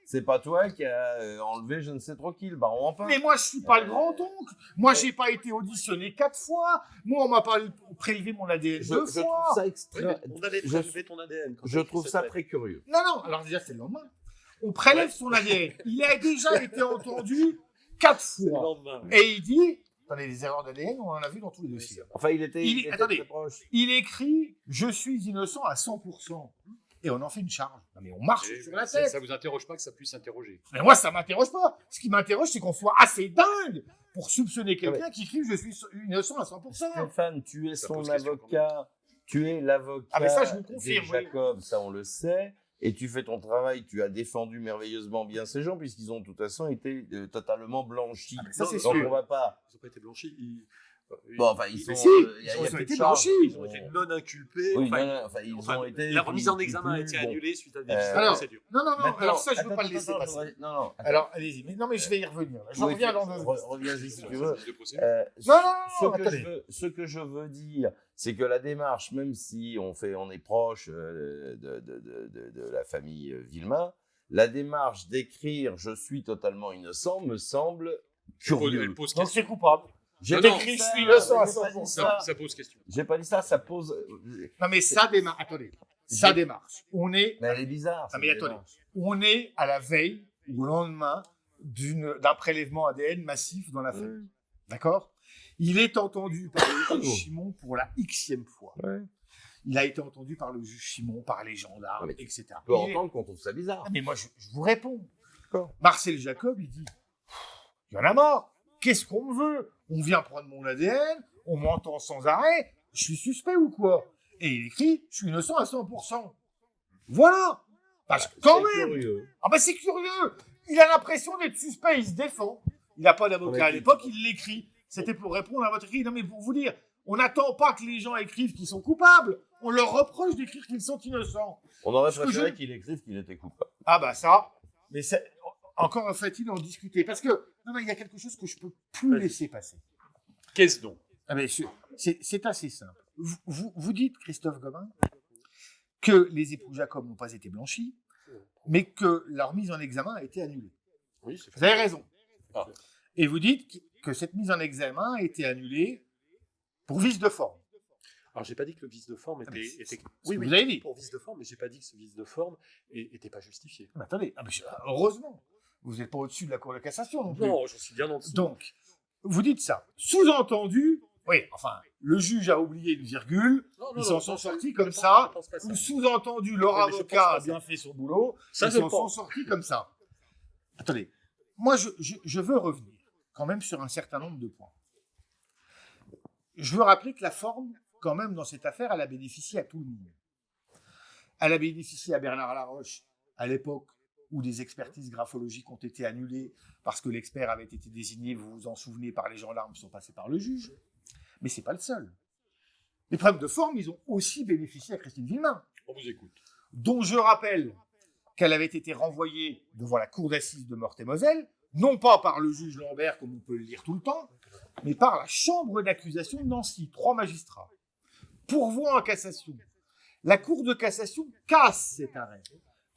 C'est pas toi qui as enlevé je ne sais trop qui, le baron Empin. Mais moi, je suis pas le grand-oncle. Moi, j'ai pas été auditionné 4 fois. Moi, on m'a pas prélevé mon ADN 2 fois. Je trouve ça extrêmement... On allait prélever ton ADN. Je trouve ça très curieux. Non. Alors déjà, c'est le lendemain. On prélève son ADN. Il a déjà été entendu 4 fois. Et il dit... Attendez, les erreurs d'ADN, on en a vu dans tous les dossiers. Enfin, il était très proche. Il écrit « Je suis innocent à 100%. » Et on en fait une charge. Non, mais on marche sur la tête. Ça vous interroge pas que ça puisse interroger? Mais moi, ça m'interroge pas. Ce qui m'interroge, c'est qu'on soit assez dingue pour soupçonner quelqu'un qui écrit « Je suis innocent à 100%. » Stéphane, tu es son avocat. Tu es l'avocat mais ça, je vous confirme, Jacob, ça on le sait. Et tu fais ton travail, tu as défendu merveilleusement bien ces gens, puisqu'ils ont de toute façon été totalement blanchis. Ça, c'est donc sûr. on va pas... Ils n'ont pas été blanchis. Bon, enfin, ils sont. Si, Il y a ils ont plus de été charges. blanchis. Ils ont été non inculpés. Oui, enfin, ils ont été. la remise en plus- examen a plus- été bon. annulée suite à des décisions de Alors, procédure. non, Maintenant, alors ça, je ne veux attends, pas le laisser attends, passer. Non. Alors, allez-y. Non, mais je vais y revenir. Là. Je reviens dans 2 secondes. Reviens-y si tu veux. De procès. Non, Ce que je veux dire, c'est que la démarche, même si on est proche de la famille Villemain, la démarche d'écrire « je suis totalement innocent » me semble curieuse. Elle pose Donc question. c'est coupable. J'ai Non, écrit, je ça, suis innocent à j'ai pas dit 100%. ça. Ça pose question. J'ai pas dit ça, ça pose. Non, mais ça démarre. Attendez. Ça démarche. On est. Mais elle est bizarre. Ah, mais attendez. On est à la veille ou au lendemain d'un prélèvement ADN massif dans la famille. D'accord? Il est entendu par le juge Simon pour la xème fois. Ouais. Il a été entendu par le juge Simon, par les gendarmes, etc. On peut entendre qu'on trouve ça bizarre. Ah, mais moi, je vous réponds. D'accord. Marcel Jacob, il dit il y en a marre. Qu'est-ce qu'on me veut? On vient prendre mon ADN, on m'entend sans arrêt. Je suis suspect ou quoi? Et il écrit je suis innocent à 100%. Voilà. Parce que quand même. Curieux. Ah ben c'est curieux. Il a l'impression d'être suspect, il se défend. Il n'a pas d'avocat à l'époque, il l'écrit. C'était pour répondre à votre écrit. Non mais pour vous dire, on n'attend pas que les gens écrivent qu'ils sont coupables. On leur reproche d'écrire qu'ils sont innocents. On aurait Ce que préféré je- qu'il écrive qu'il était coupable. Ah bah ça, mais encore faut-il en discuter. Parce que, non, il y a quelque chose que je peux plus laisser passer. Qu'est-ce donc? Ah mais c'est assez simple. Vous dites, Christophe Gobin, que les époux Jacob n'ont pas été blanchis, mais que leur mise en examen a été annulée. Oui, c'est Vous avez raison. Ah. Et vous dites que cette mise en examen a été annulée pour vice de forme. Alors, j'ai pas dit que le vice de forme était. mais c'est était... ce que vous avez dit. Pour vice de forme, mais j'ai pas dit que ce vice de forme était pas justifié. Mais attendez, heureusement, vous n'êtes pas au-dessus de la Cour de cassation non plus. Non, je suis bien en dessous. Donc, vous dites ça. Sous-entendu, oui, enfin, le juge a oublié une virgule, ils s'en sont sortis comme ça. Ou sous-entendu, leur Oui, mais je avocat pense pas a bien fait son boulot, Ça, ils je s'en sont pense. sortis comme ça. Attendez, moi, je veux revenir quand même sur un certain nombre de points. Je veux rappeler que la forme, quand même, dans cette affaire, elle a bénéficié à tout le monde. Elle a bénéficié à Bernard Laroche, à l'époque où des expertises graphologiques ont été annulées parce que l'expert avait été désigné, vous vous en souvenez, par les gendarmes qui sont passés par le juge. Mais ce n'est pas le seul. Les problèmes de forme, ils ont aussi bénéficié à Christine Villemain, On vous écoute. dont je rappelle qu'elle avait été renvoyée devant la cour d'assises de Meurthe-et-Moselle, non pas par le juge Lambert, comme on peut le lire tout le temps, mais par la chambre d'accusation de Nancy, 3 magistrats. Pourvoi en cassation. La cour de cassation casse cet arrêt.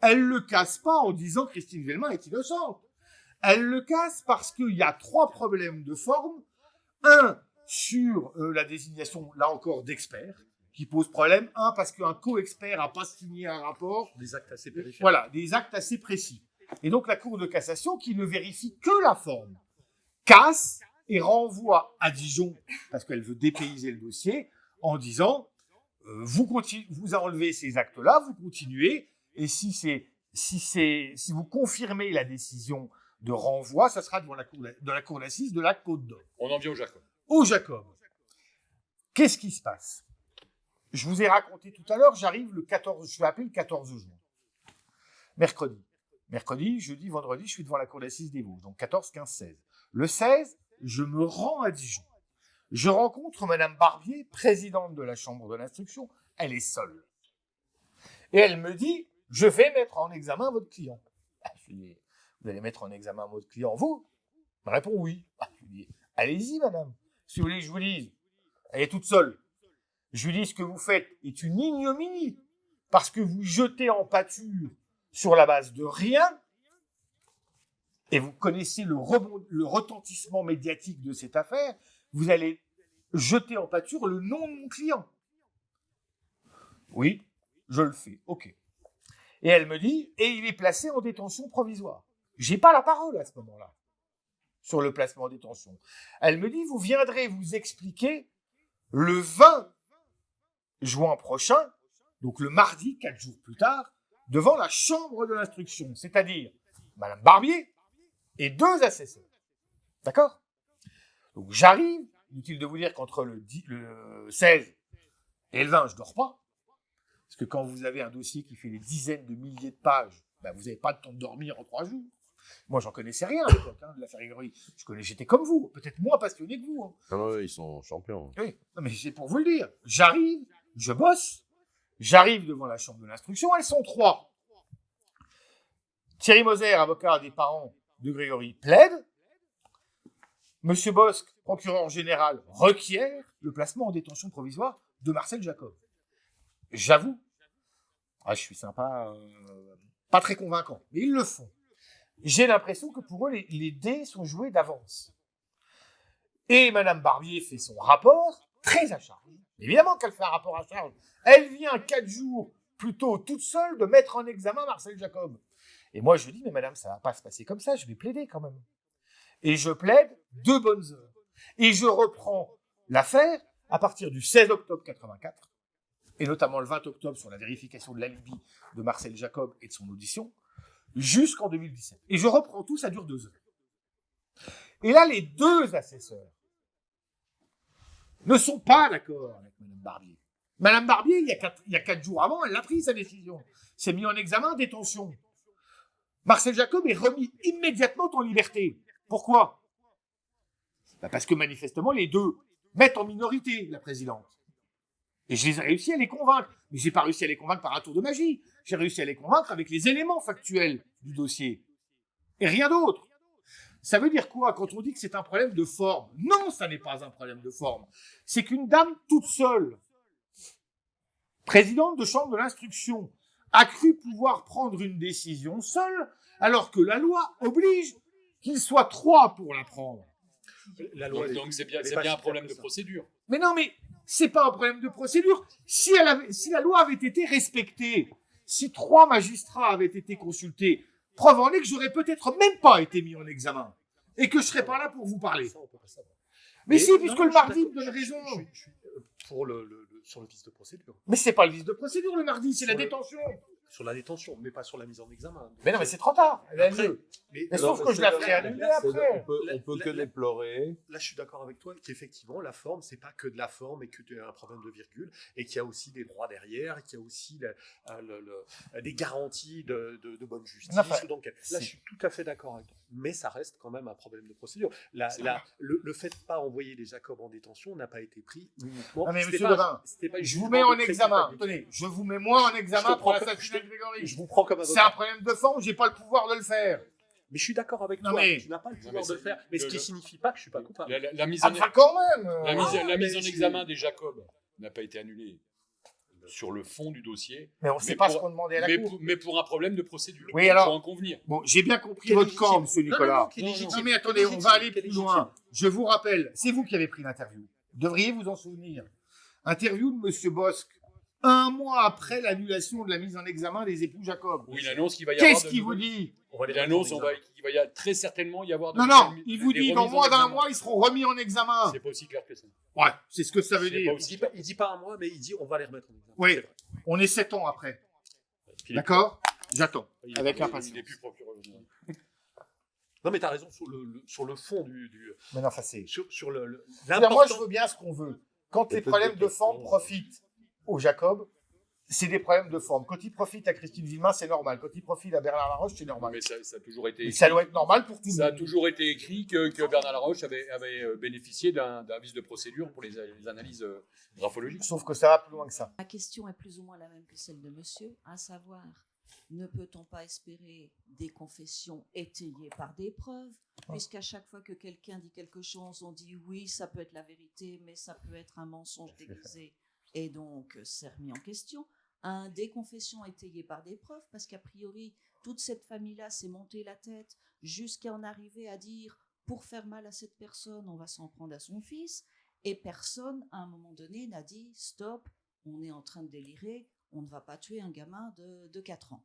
Elle ne le casse pas en disant que Christine Villemain est innocente. Elle le casse parce qu'il y a 3 problèmes de forme. Un, sur la désignation, là encore, d'experts, qui pose problème. Un, parce qu'un co-expert n'a pas signé un rapport. Des actes assez périphériques. Voilà, des actes assez précis. Et donc la Cour de cassation, qui ne vérifie que la forme, casse et renvoie à Dijon, parce qu'elle veut dépayser le dossier, en disant vous enlevez ces actes-là, vous continuez, et si vous confirmez la décision de renvoi, ça sera devant la cour d'assises de la Côte d'Or. On en vient au Jacob. Au Jacob. Qu'est-ce qui se passe? Je vous ai raconté tout à l'heure, je vais appeler le 14 juin. Mercredi, jeudi, vendredi, je suis devant la cour d'assises des Vosges, donc 14, 15, 16. Le 16, je me rends à Dijon. Je rencontre Madame Barbier, présidente de la chambre de l'instruction. Elle est seule. Et elle me dit, je vais mettre en examen votre client. Je lui dis, vous allez mettre en examen votre client, vous? Elle me répond oui. Je lui dis, allez-y, madame. Si vous voulez que je vous dise, elle est toute seule. Je lui dis, ce que vous faites est une ignominie, parce que vous jetez en pâture sur la base de rien, et vous connaissez le retentissement médiatique de cette affaire, vous allez jeter en pâture le nom de mon client. Oui, je le fais, ok. Et elle me dit, et il est placé en détention provisoire. J'ai pas la parole à ce moment-là, sur le placement en détention. Elle me dit, vous viendrez vous expliquer le 20 juin prochain, donc le mardi, 4 jours plus tard, devant la chambre de l'instruction, c'est-à-dire Madame Barbier et 2 assesseurs. D'accord? Donc j'arrive, inutile de vous dire qu'entre le 16 et le 20, je ne dors pas, parce que quand vous avez un dossier qui fait des dizaines de milliers de pages, ben vous n'avez pas de temps de dormir en 3 jours. Moi, j'en connaissais rien à l'époque de l'affaire Grégory. J'étais comme vous, peut-être moins passionné que vous. Hein. Non, ils sont champions. Oui, non, mais c'est pour vous le dire. J'arrive, je bosse, j'arrive devant la chambre de l'instruction, elles sont 3. Thierry Moser, avocat des parents de Grégory, plaide. Monsieur Bosque, procureur général, requiert le placement en détention provisoire de Marcel Jacob. J'avoue, je suis sympa, pas très convaincant, mais ils le font. J'ai l'impression que pour eux, les dés sont joués d'avance. Et Madame Barbier fait son rapport, très à charge. Évidemment qu'elle fait un rapport à charge. Elle vient 4 jours plus tôt, toute seule, de mettre en examen Marcel Jacob. Et moi, je dis, mais madame, ça ne va pas se passer comme ça, je vais plaider quand même. Et je plaide 2 bonnes heures. Et je reprends l'affaire à partir du 16 octobre 84, et notamment le 20 octobre sur la vérification de l'alibi de Marcel Jacob et de son audition, jusqu'en 2017. Et je reprends tout, ça dure 2 heures. Et là, les 2 assesseurs ne sont pas d'accord avec Madame Barbier. Madame Barbier, il y a 4 jours avant, elle a pris sa décision. C'est mis en examen, détention. Marcel Jacob est remis immédiatement en liberté. Pourquoi ? Parce que manifestement, les 2 mettent en minorité la présidente. Et je les ai réussi à les convaincre. Mais je n'ai pas réussi à les convaincre par un tour de magie. J'ai réussi à les convaincre avec les éléments factuels du dossier. Et rien d'autre. Ça veut dire quoi quand on dit que c'est un problème de forme ? Non, ça n'est pas un problème de forme. C'est qu'une dame toute seule, présidente de chambre de l'instruction, a cru pouvoir prendre une décision seule, alors que la loi oblige qu'il soit 3 pour la prendre. La loi, donc c'est bien un problème de procédure. Mais non, mais c'est pas un problème de procédure. Si la loi avait été respectée, si 3 magistrats avaient été consultés, preuve en est que j'aurais peut-être même pas été mis en examen et que je serais pas là pour vous parler. Mais si, puisque le mardi me donne raison. Je suis pour sur le vice de procédure. Mais c'est pas le vice de procédure le mardi, c'est la détention. Sur la détention, mais pas sur la mise en examen. Mais non, mais c'est trop tard. Mais sauf que je la ferai annuler après. On peut que déplorer. Là, je suis d'accord avec toi qu'effectivement, la forme, c'est pas que de la forme et que un problème de virgule, et qu'il y a aussi des droits derrière, et qu'il y a aussi des garanties de bonne justice. Donc là, je suis tout à fait d'accord avec toi. Mais ça reste quand même un problème de procédure. Le fait de ne pas envoyer les Jacob en détention n'a pas été pris uniquement. Non, mais monsieur Levin, je vous mets en examen. Tenez, je vous mets moi en examen pour l'assassinat de Grégory. Je vous prends comme avocat. C'est un problème de forme, j'ai pas le pouvoir de le faire. Mais je suis d'accord avec toi, tu n'as pas le pouvoir de le faire. Mais ce qui ne signifie pas que je ne suis pas coupable. La mise en examen des Jacob n'a pas été annulée sur le fond du dossier. Mais on ne sait pas ce qu'on demandait à la Cour. Mais pour un problème de procédure. Oui, alors, il faut en convenir. Bon, j'ai bien compris votre camp, monsieur Nicolas. Non, mais attendez, on va aller plus loin. Je vous rappelle, c'est vous qui avez pris l'interview. Devriez vous en souvenir. Interview de monsieur Bosque. 1 mois après l'annulation de la mise en examen des époux Jacob. Oui, il annonce qu'il va y avoir. Qu'est-ce qu'il vous dit ? Il annonce qu'il va très certainement y avoir. Non, il vous dit dans moins d'1 mois, ils seront remis en examen. C'est pas aussi clair que ça. Ouais, c'est ce que ça veut dire. Il dit pas 1 mois, mais il dit on va les remettre en examen. Oui, on est 7 ans après. D'accord ? J'attends. Avec impatience. Il n'est plus procureur. Non, mais tu as raison sur le fond du. Mais non, c'est. Sur moi, je veux bien ce qu'on veut. Quand les problèmes de forme profitent au Jacob, c'est des problèmes de forme. Quand il profite à Christine Villemin, c'est normal. Quand il profite à Bernard Laroche, c'est normal. Mais ça a toujours été écrit. Ça doit être normal pour tout le monde. Ça a toujours été écrit que Bernard Laroche avait bénéficié d'un vice de procédure pour les analyses graphologiques. Sauf que ça va plus loin que ça. La question est plus ou moins la même que celle de monsieur, à savoir, ne peut-on pas espérer des confessions étayées par des preuves, puisqu'à chaque fois que quelqu'un dit quelque chose, on dit oui, ça peut être la vérité, mais ça peut être un mensonge déguisé. Et donc, c'est remis en question. Des confessions étayées par des preuves, parce qu'a priori, toute cette famille-là s'est montée la tête jusqu'à en arriver à dire, pour faire mal à cette personne, on va s'en prendre à son fils. Et personne, à un moment donné, n'a dit, stop, on est en train de délirer, on ne va pas tuer un gamin de 4 ans.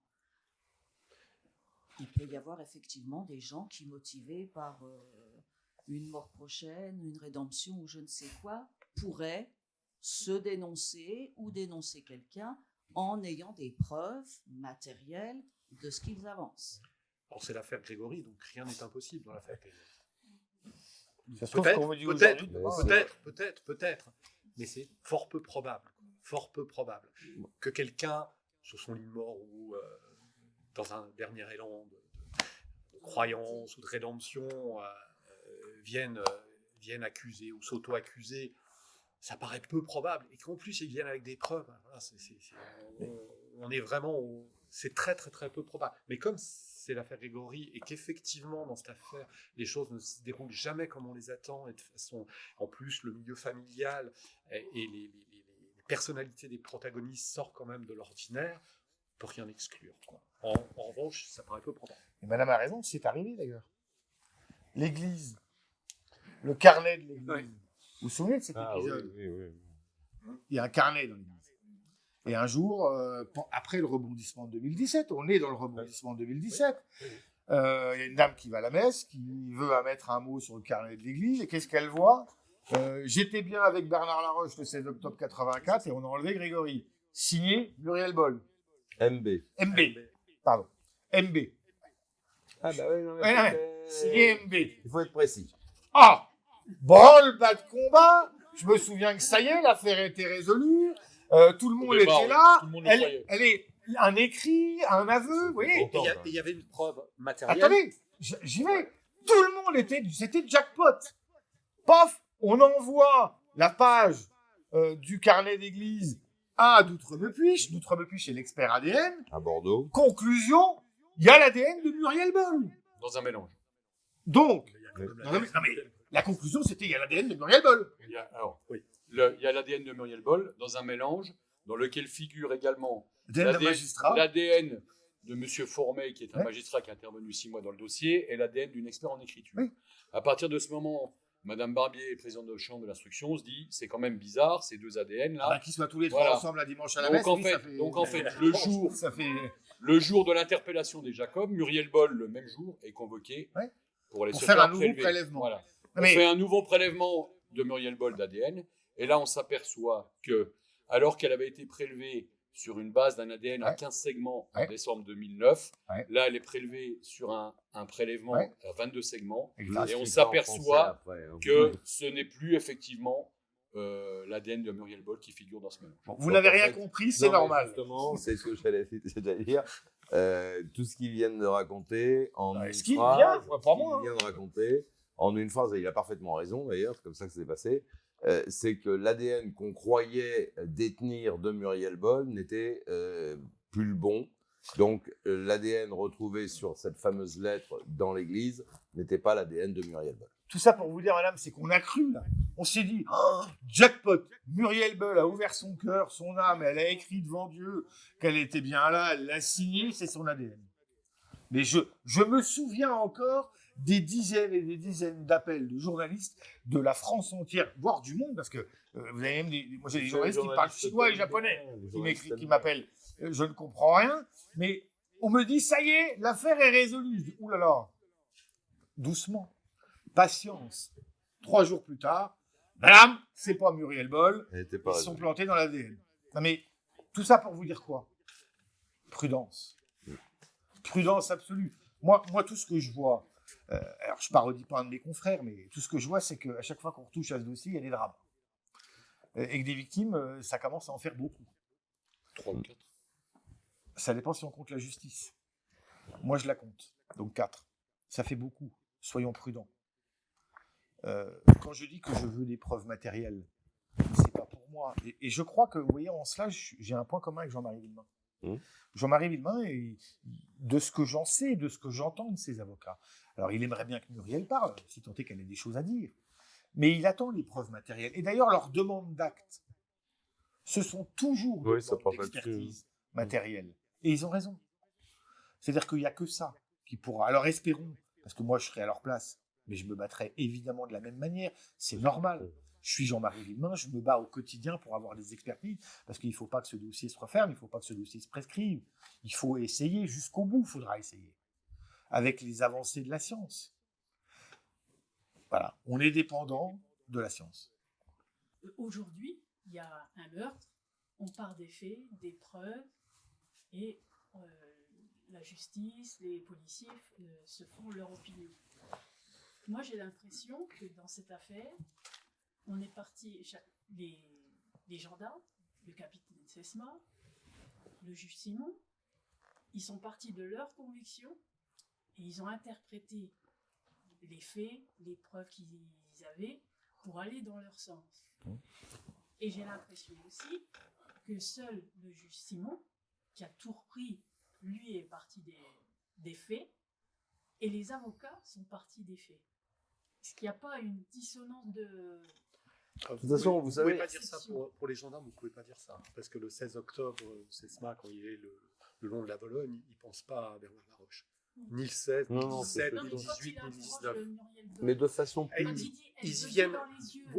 Il peut y avoir effectivement des gens qui, motivés par une mort prochaine, une rédemption ou je ne sais quoi, pourraient se dénoncer ou dénoncer quelqu'un en ayant des preuves matérielles de ce qu'ils avancent. Alors c'est l'affaire Grégory, donc rien n'est impossible dans l'affaire Grégory. Peut-être, mais c'est fort peu probable que quelqu'un, sur son lit de mort ou dans un dernier élan croyance ou de rédemption viennent accuser ou s'auto-accuser, ça paraît peu probable. Et qu'en plus, ils viennent avec des preuves. Voilà, on est vraiment... c'est très, très, très peu probable. Mais comme c'est l'affaire Grégory et qu'effectivement, dans cette affaire, les choses ne se déroulent jamais comme on les attend, et de façon... En plus, le milieu familial et les personnalités des protagonistes sortent quand même de l'ordinaire, on ne peut rien exclure, quoi. En revanche, ça paraît peu probable. Et madame a raison, c'est arrivé d'ailleurs. L'église, le carnet de l'église. Oui. Vous vous souvenez de cet épisode? Oui. Il y a un carnet dans l'église. Et un jour, après le rebondissement de 2017, on est dans le rebondissement de 2017, il y a une dame qui va à la messe, qui veut mettre un mot sur le carnet de l'église, et qu'est-ce qu'elle voit? J'étais bien avec Bernard Laroche le 16 octobre 84, et on a enlevé Grégory. Signé Muriel Boll. MB. Pardon. MB. Ah bah oui, non, Signé MB. Il faut être précis. Ah! Branle-bas de combat. Je me souviens que ça y est, l'affaire était résolue. Tout le monde était là. Tout le monde y Elle croyait. est un écrit, un aveu, vous voyez. Et il y avait une preuve matérielle. Attendez, j'y vais. Tout le monde c'était jackpot. Paf, on envoie la page du carnet d'église à Doutremepuich. Doutremepuich est l'expert ADN. À Bordeaux. Conclusion, il y a l'ADN de Muriel Boll. Dans un mélange. Donc, non, mais la conclusion, c'était il y a l'ADN de Muriel Boll. Il y a l'ADN de Muriel Boll dans un mélange dans lequel figure également l'ADN de M. Formet, qui est un magistrat qui a intervenu 6 mois dans le dossier, et l'ADN d'une expert en écriture. Oui. À partir de ce moment, Mme Barbier, présidente de chambre de l'instruction, se dit c'est quand même bizarre, ces deux ADN-là. Qu'ils soient tous les trois ensemble à dimanche à la messe. Donc en fait, le jour de l'interpellation des Jacob, Muriel Boll, le même jour, est convoqué pour aller se faire un nouveau prélèvement. Voilà. On fait un nouveau prélèvement de Muriel Boll d'ADN, et là on s'aperçoit que, alors qu'elle avait été prélevée sur une base d'un ADN à 15 segments en décembre 2009, là elle est prélevée sur un prélèvement à 22 segments, et on s'aperçoit que ce n'est plus effectivement l'ADN de Muriel Boll qui figure dans ce mélange. Bon, vous n'avez rien compris, c'est normal. Justement, c'est ce que j'allais dire. Tout ce qu'ils viennent de raconter en une phrase, de raconter en une phrase, et il a parfaitement raison d'ailleurs, c'est comme ça que c'est passé, c'est que l'ADN qu'on croyait détenir de Muriel Boll n'était plus le bon. Donc l'ADN retrouvé sur cette fameuse lettre dans l'église n'était pas l'ADN de Muriel Boll. Tout ça pour vous dire, madame, c'est qu'on a cru là. On s'est dit, jackpot, Muriel Boll a ouvert son cœur, son âme, elle a écrit devant Dieu qu'elle était bien là, elle l'a signé, c'est son ADN. Mais je me souviens encore des dizaines et des dizaines d'appels de journalistes de la France entière, voire du monde, parce que vous avez même moi j'ai des journalistes qui parlent chinois et japonais, qui m'appellent. Je ne comprends rien, mais on me dit, ça y est, l'affaire est résolue. Je dis, ouh là là, doucement, patience. 3 jours plus tard, madame, c'est pas Muriel Boll, ils sont plantés dans l'ADN. Non mais, tout ça pour vous dire quoi? Prudence. Prudence absolue. Moi, tout ce que je vois, alors je ne parodie pas un de mes confrères, mais tout ce que je vois, c'est qu'à chaque fois qu'on retouche à ce dossier, il y a des drames. Et que des victimes, ça commence à en faire beaucoup. 3 ou 4. Ça dépend si on compte la justice. Moi, je la compte. Donc 4. Ça fait beaucoup. Soyons prudents. Quand je dis que je veux des preuves matérielles, c'est pas pour moi. Et je crois que, vous voyez, en cela, j'ai un point commun avec Jean-Marie Villemain. Jean-Marie Villemain, de ce que j'en sais, de ce que j'entends de ses avocats. Alors, il aimerait bien que Muriel parle, si tant est qu'elle ait des choses à dire. Mais il attend les preuves matérielles. Et d'ailleurs, leurs demandes d'actes, ce sont toujours des demandes d'expertise matérielle. Et ils ont raison. C'est-à-dire qu'il n'y a que ça qui pourra. Alors, espérons, parce que moi, je serai à leur place, mais je me battrai évidemment de la même manière. C'est normal. Je suis Jean-Marie Villemain, je me bats au quotidien pour avoir des expertises, parce qu'il ne faut pas que ce dossier se referme, il ne faut pas que ce dossier se prescrive. Il faut essayer jusqu'au bout, il faudra essayer, avec les avancées de la science. Voilà, on est dépendant de la science. Aujourd'hui, il y a un meurtre, on part des faits, des preuves, et la justice, les policiers se font leur opinion. Moi, j'ai l'impression que dans cette affaire, on est parti, les gendarmes, le capitaine Sesma, le juge Simon, ils sont partis de leur conviction et ils ont interprété les faits, les preuves qu'ils avaient pour aller dans leur sens. Et j'ai l'impression aussi que seul le juge Simon, qui a tout repris, lui est parti des faits, et les avocats sont partis des faits. Est-ce qu'il n'y a pas une dissonance de... De toute façon, vous savez... pouvez pas dire ça pour les gendarmes, vous ne pouvez pas dire ça. Parce que le 16 octobre, CESMA, quand il est le long de la Bologne, il ne pense pas à Bernard Laroche. Ni le 16, ni le 17, ni le 18, ni le 19. Mais de façon Et plus... ils viennent...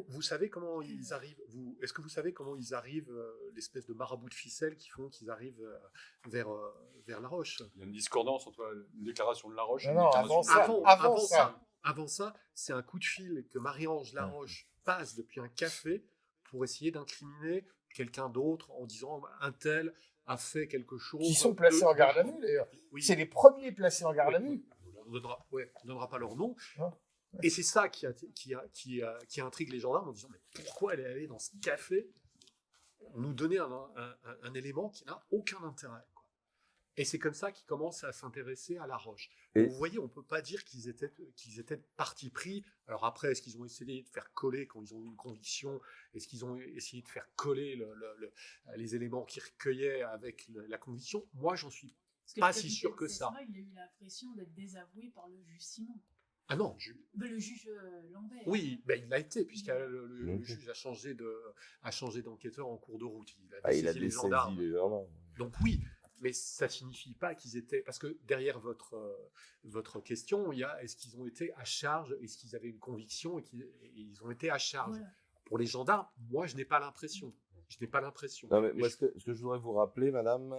Vous savez comment ils arrivent Est-ce que vous savez comment ils arrivent, l'espèce de marabout de ficelle qui font qu'ils arrivent vers Laroche? Il y a une discordance entre une déclaration de Laroche et une Non, déclaration avant ça, c'est un coup de fil que Marie-Ange Laroche passe depuis un café pour essayer d'incriminer quelqu'un d'autre en disant un tel a fait quelque chose. Qui sont placés en garde à vue, d'ailleurs. Oui. C'est les premiers placés en garde à vue. On ne donnera pas leur nom. Et c'est ça qui intrigue les gendarmes en disant mais pourquoi elle est allée dans ce café nous donner un élément qui n'a aucun intérêt, quoi. Et c'est comme ça qu'ils commencent à s'intéresser à Laroche. Vous voyez, on ne peut pas dire qu'ils étaient parti pris. Alors après, est-ce qu'ils ont essayé de faire coller quand ils ont eu une conviction? Est-ce qu'ils ont essayé de faire coller les éléments qu'ils recueillaient avec la conviction? Moi, j'en suis pas si sûr que ça. Il a eu l'impression d'être désavoué par le juge Simon. Ah non, le juge Lambert. Oui, ben il l'a été, puisque le juge a changé d'enquêteur en cours de route. Il a dessaisi les gendarmes. Donc oui, mais ça signifie pas qu'ils étaient... Parce que derrière votre question, il y a est-ce qu'ils ont été à charge, est-ce qu'ils avaient une conviction et ils ont été à charge. Voilà. Pour les gendarmes, moi, je n'ai pas l'impression. Non, mais moi, ce que je voudrais vous rappeler, madame,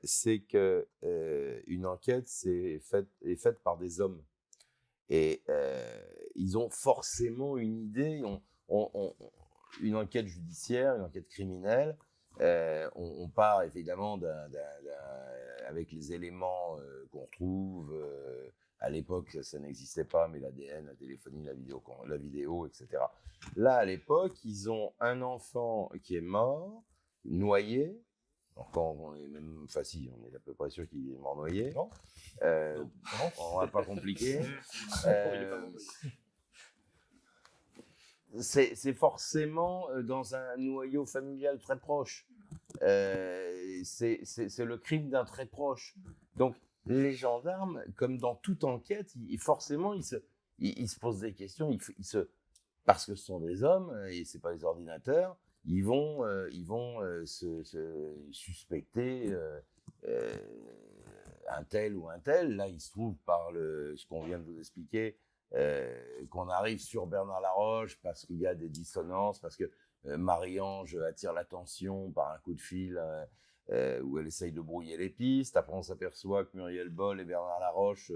c'est qu'une enquête est faite par des hommes. Et ils ont forcément une idée, une enquête judiciaire, une enquête criminelle. On part évidemment avec les éléments qu'on retrouve. À l'époque, ça n'existait pas, mais l'ADN, la téléphonie, la vidéo, etc. Là, à l'époque, ils ont un enfant qui est mort, noyé. Encore, on est même facile, on est à peu près sûr qu'il est mort noyé. Non. On va pas compliquer. C'est forcément dans un noyau familial très proche. C'est le crime d'un très proche. Donc, les gendarmes, comme dans toute enquête, forcément, ils se posent des questions. Parce que ce sont des hommes et c'est pas des ordinateurs. Ils vont se suspecter un tel ou un tel. Là, il se trouve par ce qu'on vient de vous expliquer qu'on arrive sur Bernard Laroche parce qu'il y a des dissonances, parce que Marie-Ange attire l'attention par un coup de fil où elle essaye de brouiller les pistes. Après, on s'aperçoit que Muriel Boll et Bernard Laroche,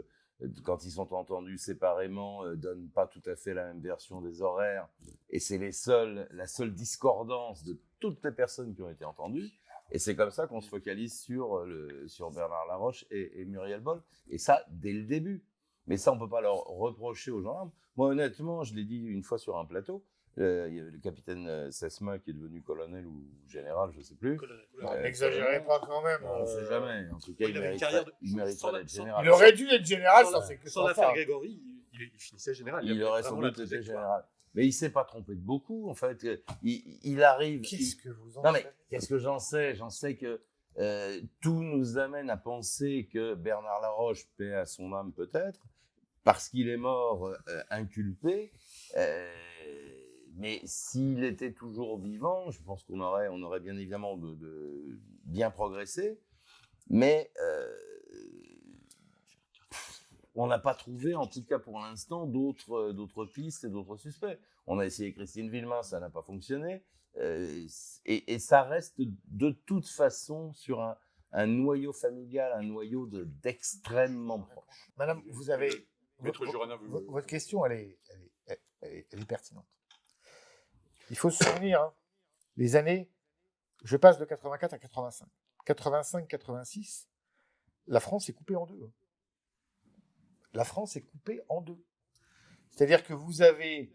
quand ils sont entendus séparément, donnent pas tout à fait la même version des horaires. Et c'est la seule discordance de toutes les personnes qui ont été entendues. Et c'est comme ça qu'on se focalise sur Bernard Laroche et Muriel Boll. Et ça, dès le début. Mais ça, on peut pas leur reprocher aux gendarmes. Moi, honnêtement, je l'ai dit une fois sur un plateau, il y avait le capitaine CESMA qui est devenu colonel ou général, je ne sais plus. N'exagérez pas quand même. On ne sait jamais. En tout cas, il mériterait d'être général. Il aurait dû être général, ça c'est que sans l'affaire Grégory, il finissait général. Il aurait sans doute été général. Mais il ne s'est pas trompé de beaucoup, en fait. Il arrive... Qu'est-ce que vous en savez? Non, mais qu'est-ce que j'en sais? J'en sais que tout nous amène à penser que Bernard Laroche, paix à son âme peut-être, parce qu'il est mort inculpé, mais s'il était toujours vivant, je pense qu'on aurait bien évidemment bien progressé, mais on n'a pas trouvé, en tout cas pour l'instant, d'autres pistes et d'autres suspects. On a essayé Christine Villemain, ça n'a pas fonctionné, et ça reste de toute façon sur un noyau familial, un noyau d'extrêmement proche. Madame, vous avez... Votre question, elle est pertinente. Il faut se souvenir, les années, je passe de 84 à 85. 85-86, la France est coupée en deux. La France est coupée en deux. C'est-à-dire que vous avez,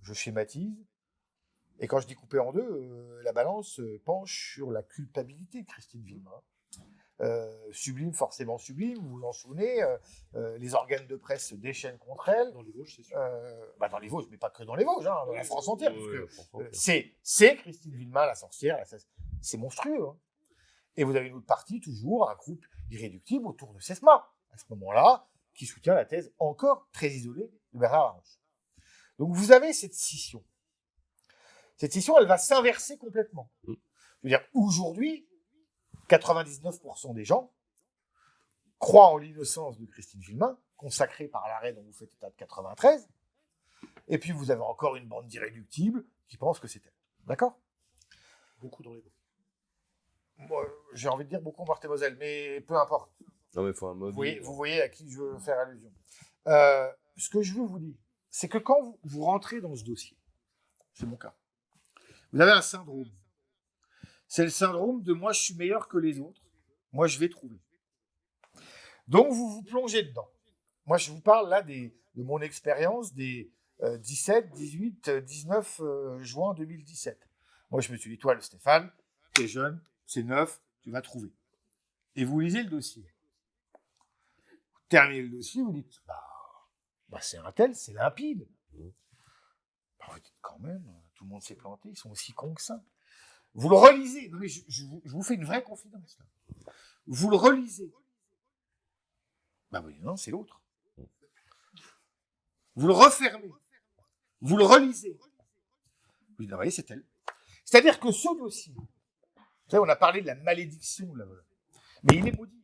je schématise, et quand je dis coupée en deux, la balance penche sur la culpabilité de Christine Villemain. Sublime, forcément Sublime, vous vous en souvenez, les organes de presse se déchaînent contre elle. Dans les Vosges, c'est sûr. Dans les Vosges, mais pas que dans les Vosges, dans la France entière. C'est Christine Villemain, la sorcière, c'est monstrueux. Hein. Et vous avez une autre partie, toujours, un groupe irréductible autour de Sesma, à ce moment-là, qui soutient la thèse encore très isolée de Bernard Laroche. Donc vous avez cette scission. Cette scission, elle va s'inverser complètement. Je veux dire, aujourd'hui, 99% des gens croient en l'innocence de Christine Villemain, consacrée par l'arrêt dont vous faites état de 93, et puis vous avez encore une bande d'irréductibles qui pensent que c'est elle. D'accord ? Beaucoup dans les Vosges. Moi, j'ai envie de dire beaucoup en Meurthe-et-Moselle, mais peu importe. Non, mais il faut un mot. Vous voyez à qui je veux faire allusion. Ce que je veux vous dire, c'est que quand vous rentrez dans ce dossier, c'est mon cas, vous avez un syndrome. C'est le syndrome de moi, je suis meilleur que les autres. Moi, je vais trouver. Donc, vous vous plongez dedans. Moi, je vous parle là de mon expérience des 17, 18, 19 juin 2017. Moi, je me suis dit, toi, Stéphane, t'es jeune, c'est neuf, tu vas trouver. Et vous lisez le dossier. Vous terminez le dossier, vous dites, c'est un tel, c'est limpide. Vous dites, quand même, tout le monde s'est planté, ils sont aussi cons que ça. Vous le relisez. Non, mais je vous fais une vraie confidence. Là. Vous le relisez. Oui, non, c'est l'autre. Vous le refermez. Vous le relisez. Vous dites, voyez, c'est elle. C'est-à-dire que ce dossier, vous savez, on a parlé de la malédiction, là, mais il est maudit.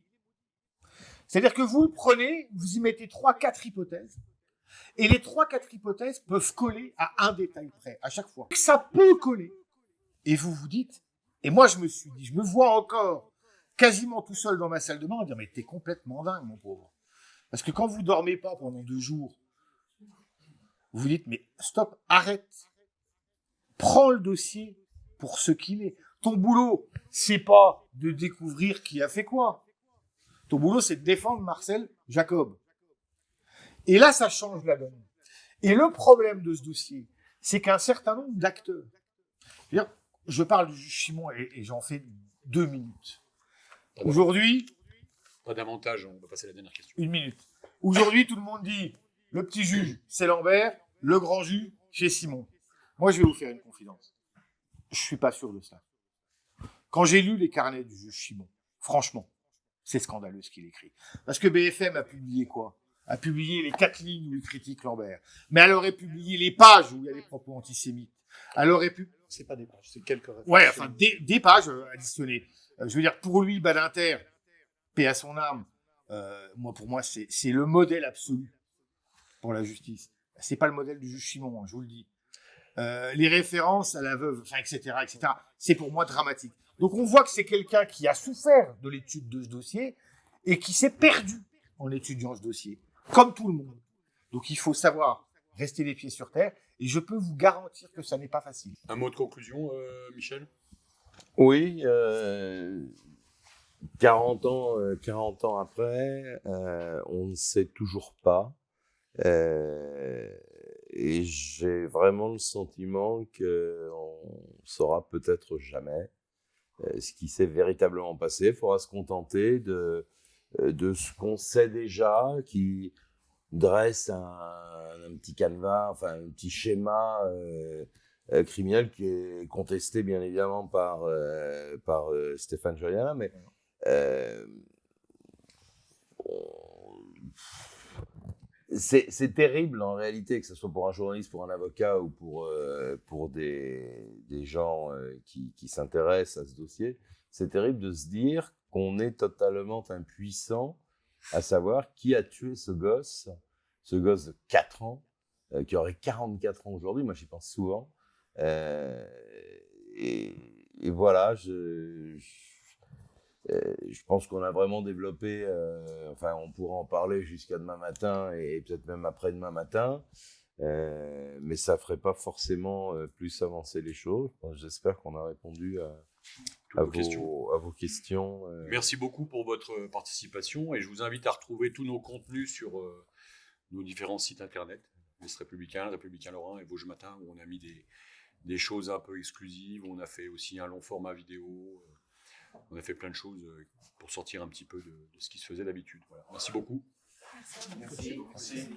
C'est-à-dire que vous le prenez, vous y mettez 3-4 hypothèses, et les 3-4 hypothèses peuvent coller à un détail près, à chaque fois. Ça peut coller. Et vous vous dites, et moi je me suis dit, je me vois encore quasiment tout seul dans ma salle de bain, à dire, mais t'es complètement dingue, mon pauvre. Parce que quand vous dormez pas pendant 2 jours, vous vous dites, mais stop, arrête. Prends le dossier pour ce qu'il est. Ton boulot, c'est pas de découvrir qui a fait quoi. Ton boulot, c'est de défendre Marcel Jacob. Et là, ça change la donne. Et le problème de ce dossier, c'est qu'un certain nombre d'acteurs, je parle du juge Simon et j'en fais 2 minutes. Aujourd'hui... Pas davantage, on va passer à la dernière question. 1 minute. Aujourd'hui, tout le monde dit, le petit juge, c'est Lambert, le grand juge, c'est Simon. Moi, je vais vous faire une confidence. Je suis pas sûr de ça. Quand j'ai lu les carnets du juge Simon, franchement, c'est scandaleux ce qu'il écrit. Parce que BFM a publié quoi ? A publié les 4 lignes où il critique Lambert. Mais elle aurait publié les pages où il y a des propos antisémites. Elle aurait pu... C'est pas des pages, c'est quelques références. Ouais, enfin, des pages additionnées. Je veux dire, pour lui, Badinter, paix à son âme, pour moi, c'est le modèle absolu pour la justice. C'est pas le modèle du juge Simon, je vous le dis. Les références à la veuve, etc., c'est pour moi dramatique. Donc on voit que c'est quelqu'un qui a souffert de l'étude de ce dossier et qui s'est perdu en étudiant ce dossier, comme tout le monde. Donc il faut savoir rester les pieds sur terre et je peux vous garantir que ça n'est pas facile. Un mot de conclusion, Michel ? Oui, 40 ans après, on ne sait toujours pas. Et j'ai vraiment le sentiment qu'on ne saura peut-être jamais ce qui s'est véritablement passé. Il faudra se contenter de ce qu'on sait déjà, qui dresse un petit canevas, enfin un petit schéma criminel qui est contesté bien évidemment par Stéphane Joyannin, mais c'est terrible en réalité, que ce soit pour un journaliste, pour un avocat ou pour des gens qui s'intéressent à ce dossier. C'est terrible de se dire qu'on est totalement impuissant à savoir qui a tué ce gosse de 4 ans, qui aurait 44 ans aujourd'hui. Moi, j'y pense souvent. Et voilà, je pense qu'on a vraiment développé, on pourra en parler jusqu'à demain matin et peut-être même après-demain matin, mais ça ne ferait pas forcément plus avancer les choses. J'espère qu'on a répondu à vos questions. Merci beaucoup pour votre participation et je vous invite à retrouver tous nos contenus sur nos différents sites internet, l'Est Républicain, Républicain Lorrain et Vosges Matin, où on a mis des choses un peu exclusives, où on a fait aussi un long format vidéo. on a fait plein de choses pour sortir un petit peu de ce qui se faisait d'habitude. Voilà. Merci beaucoup. Merci. Merci.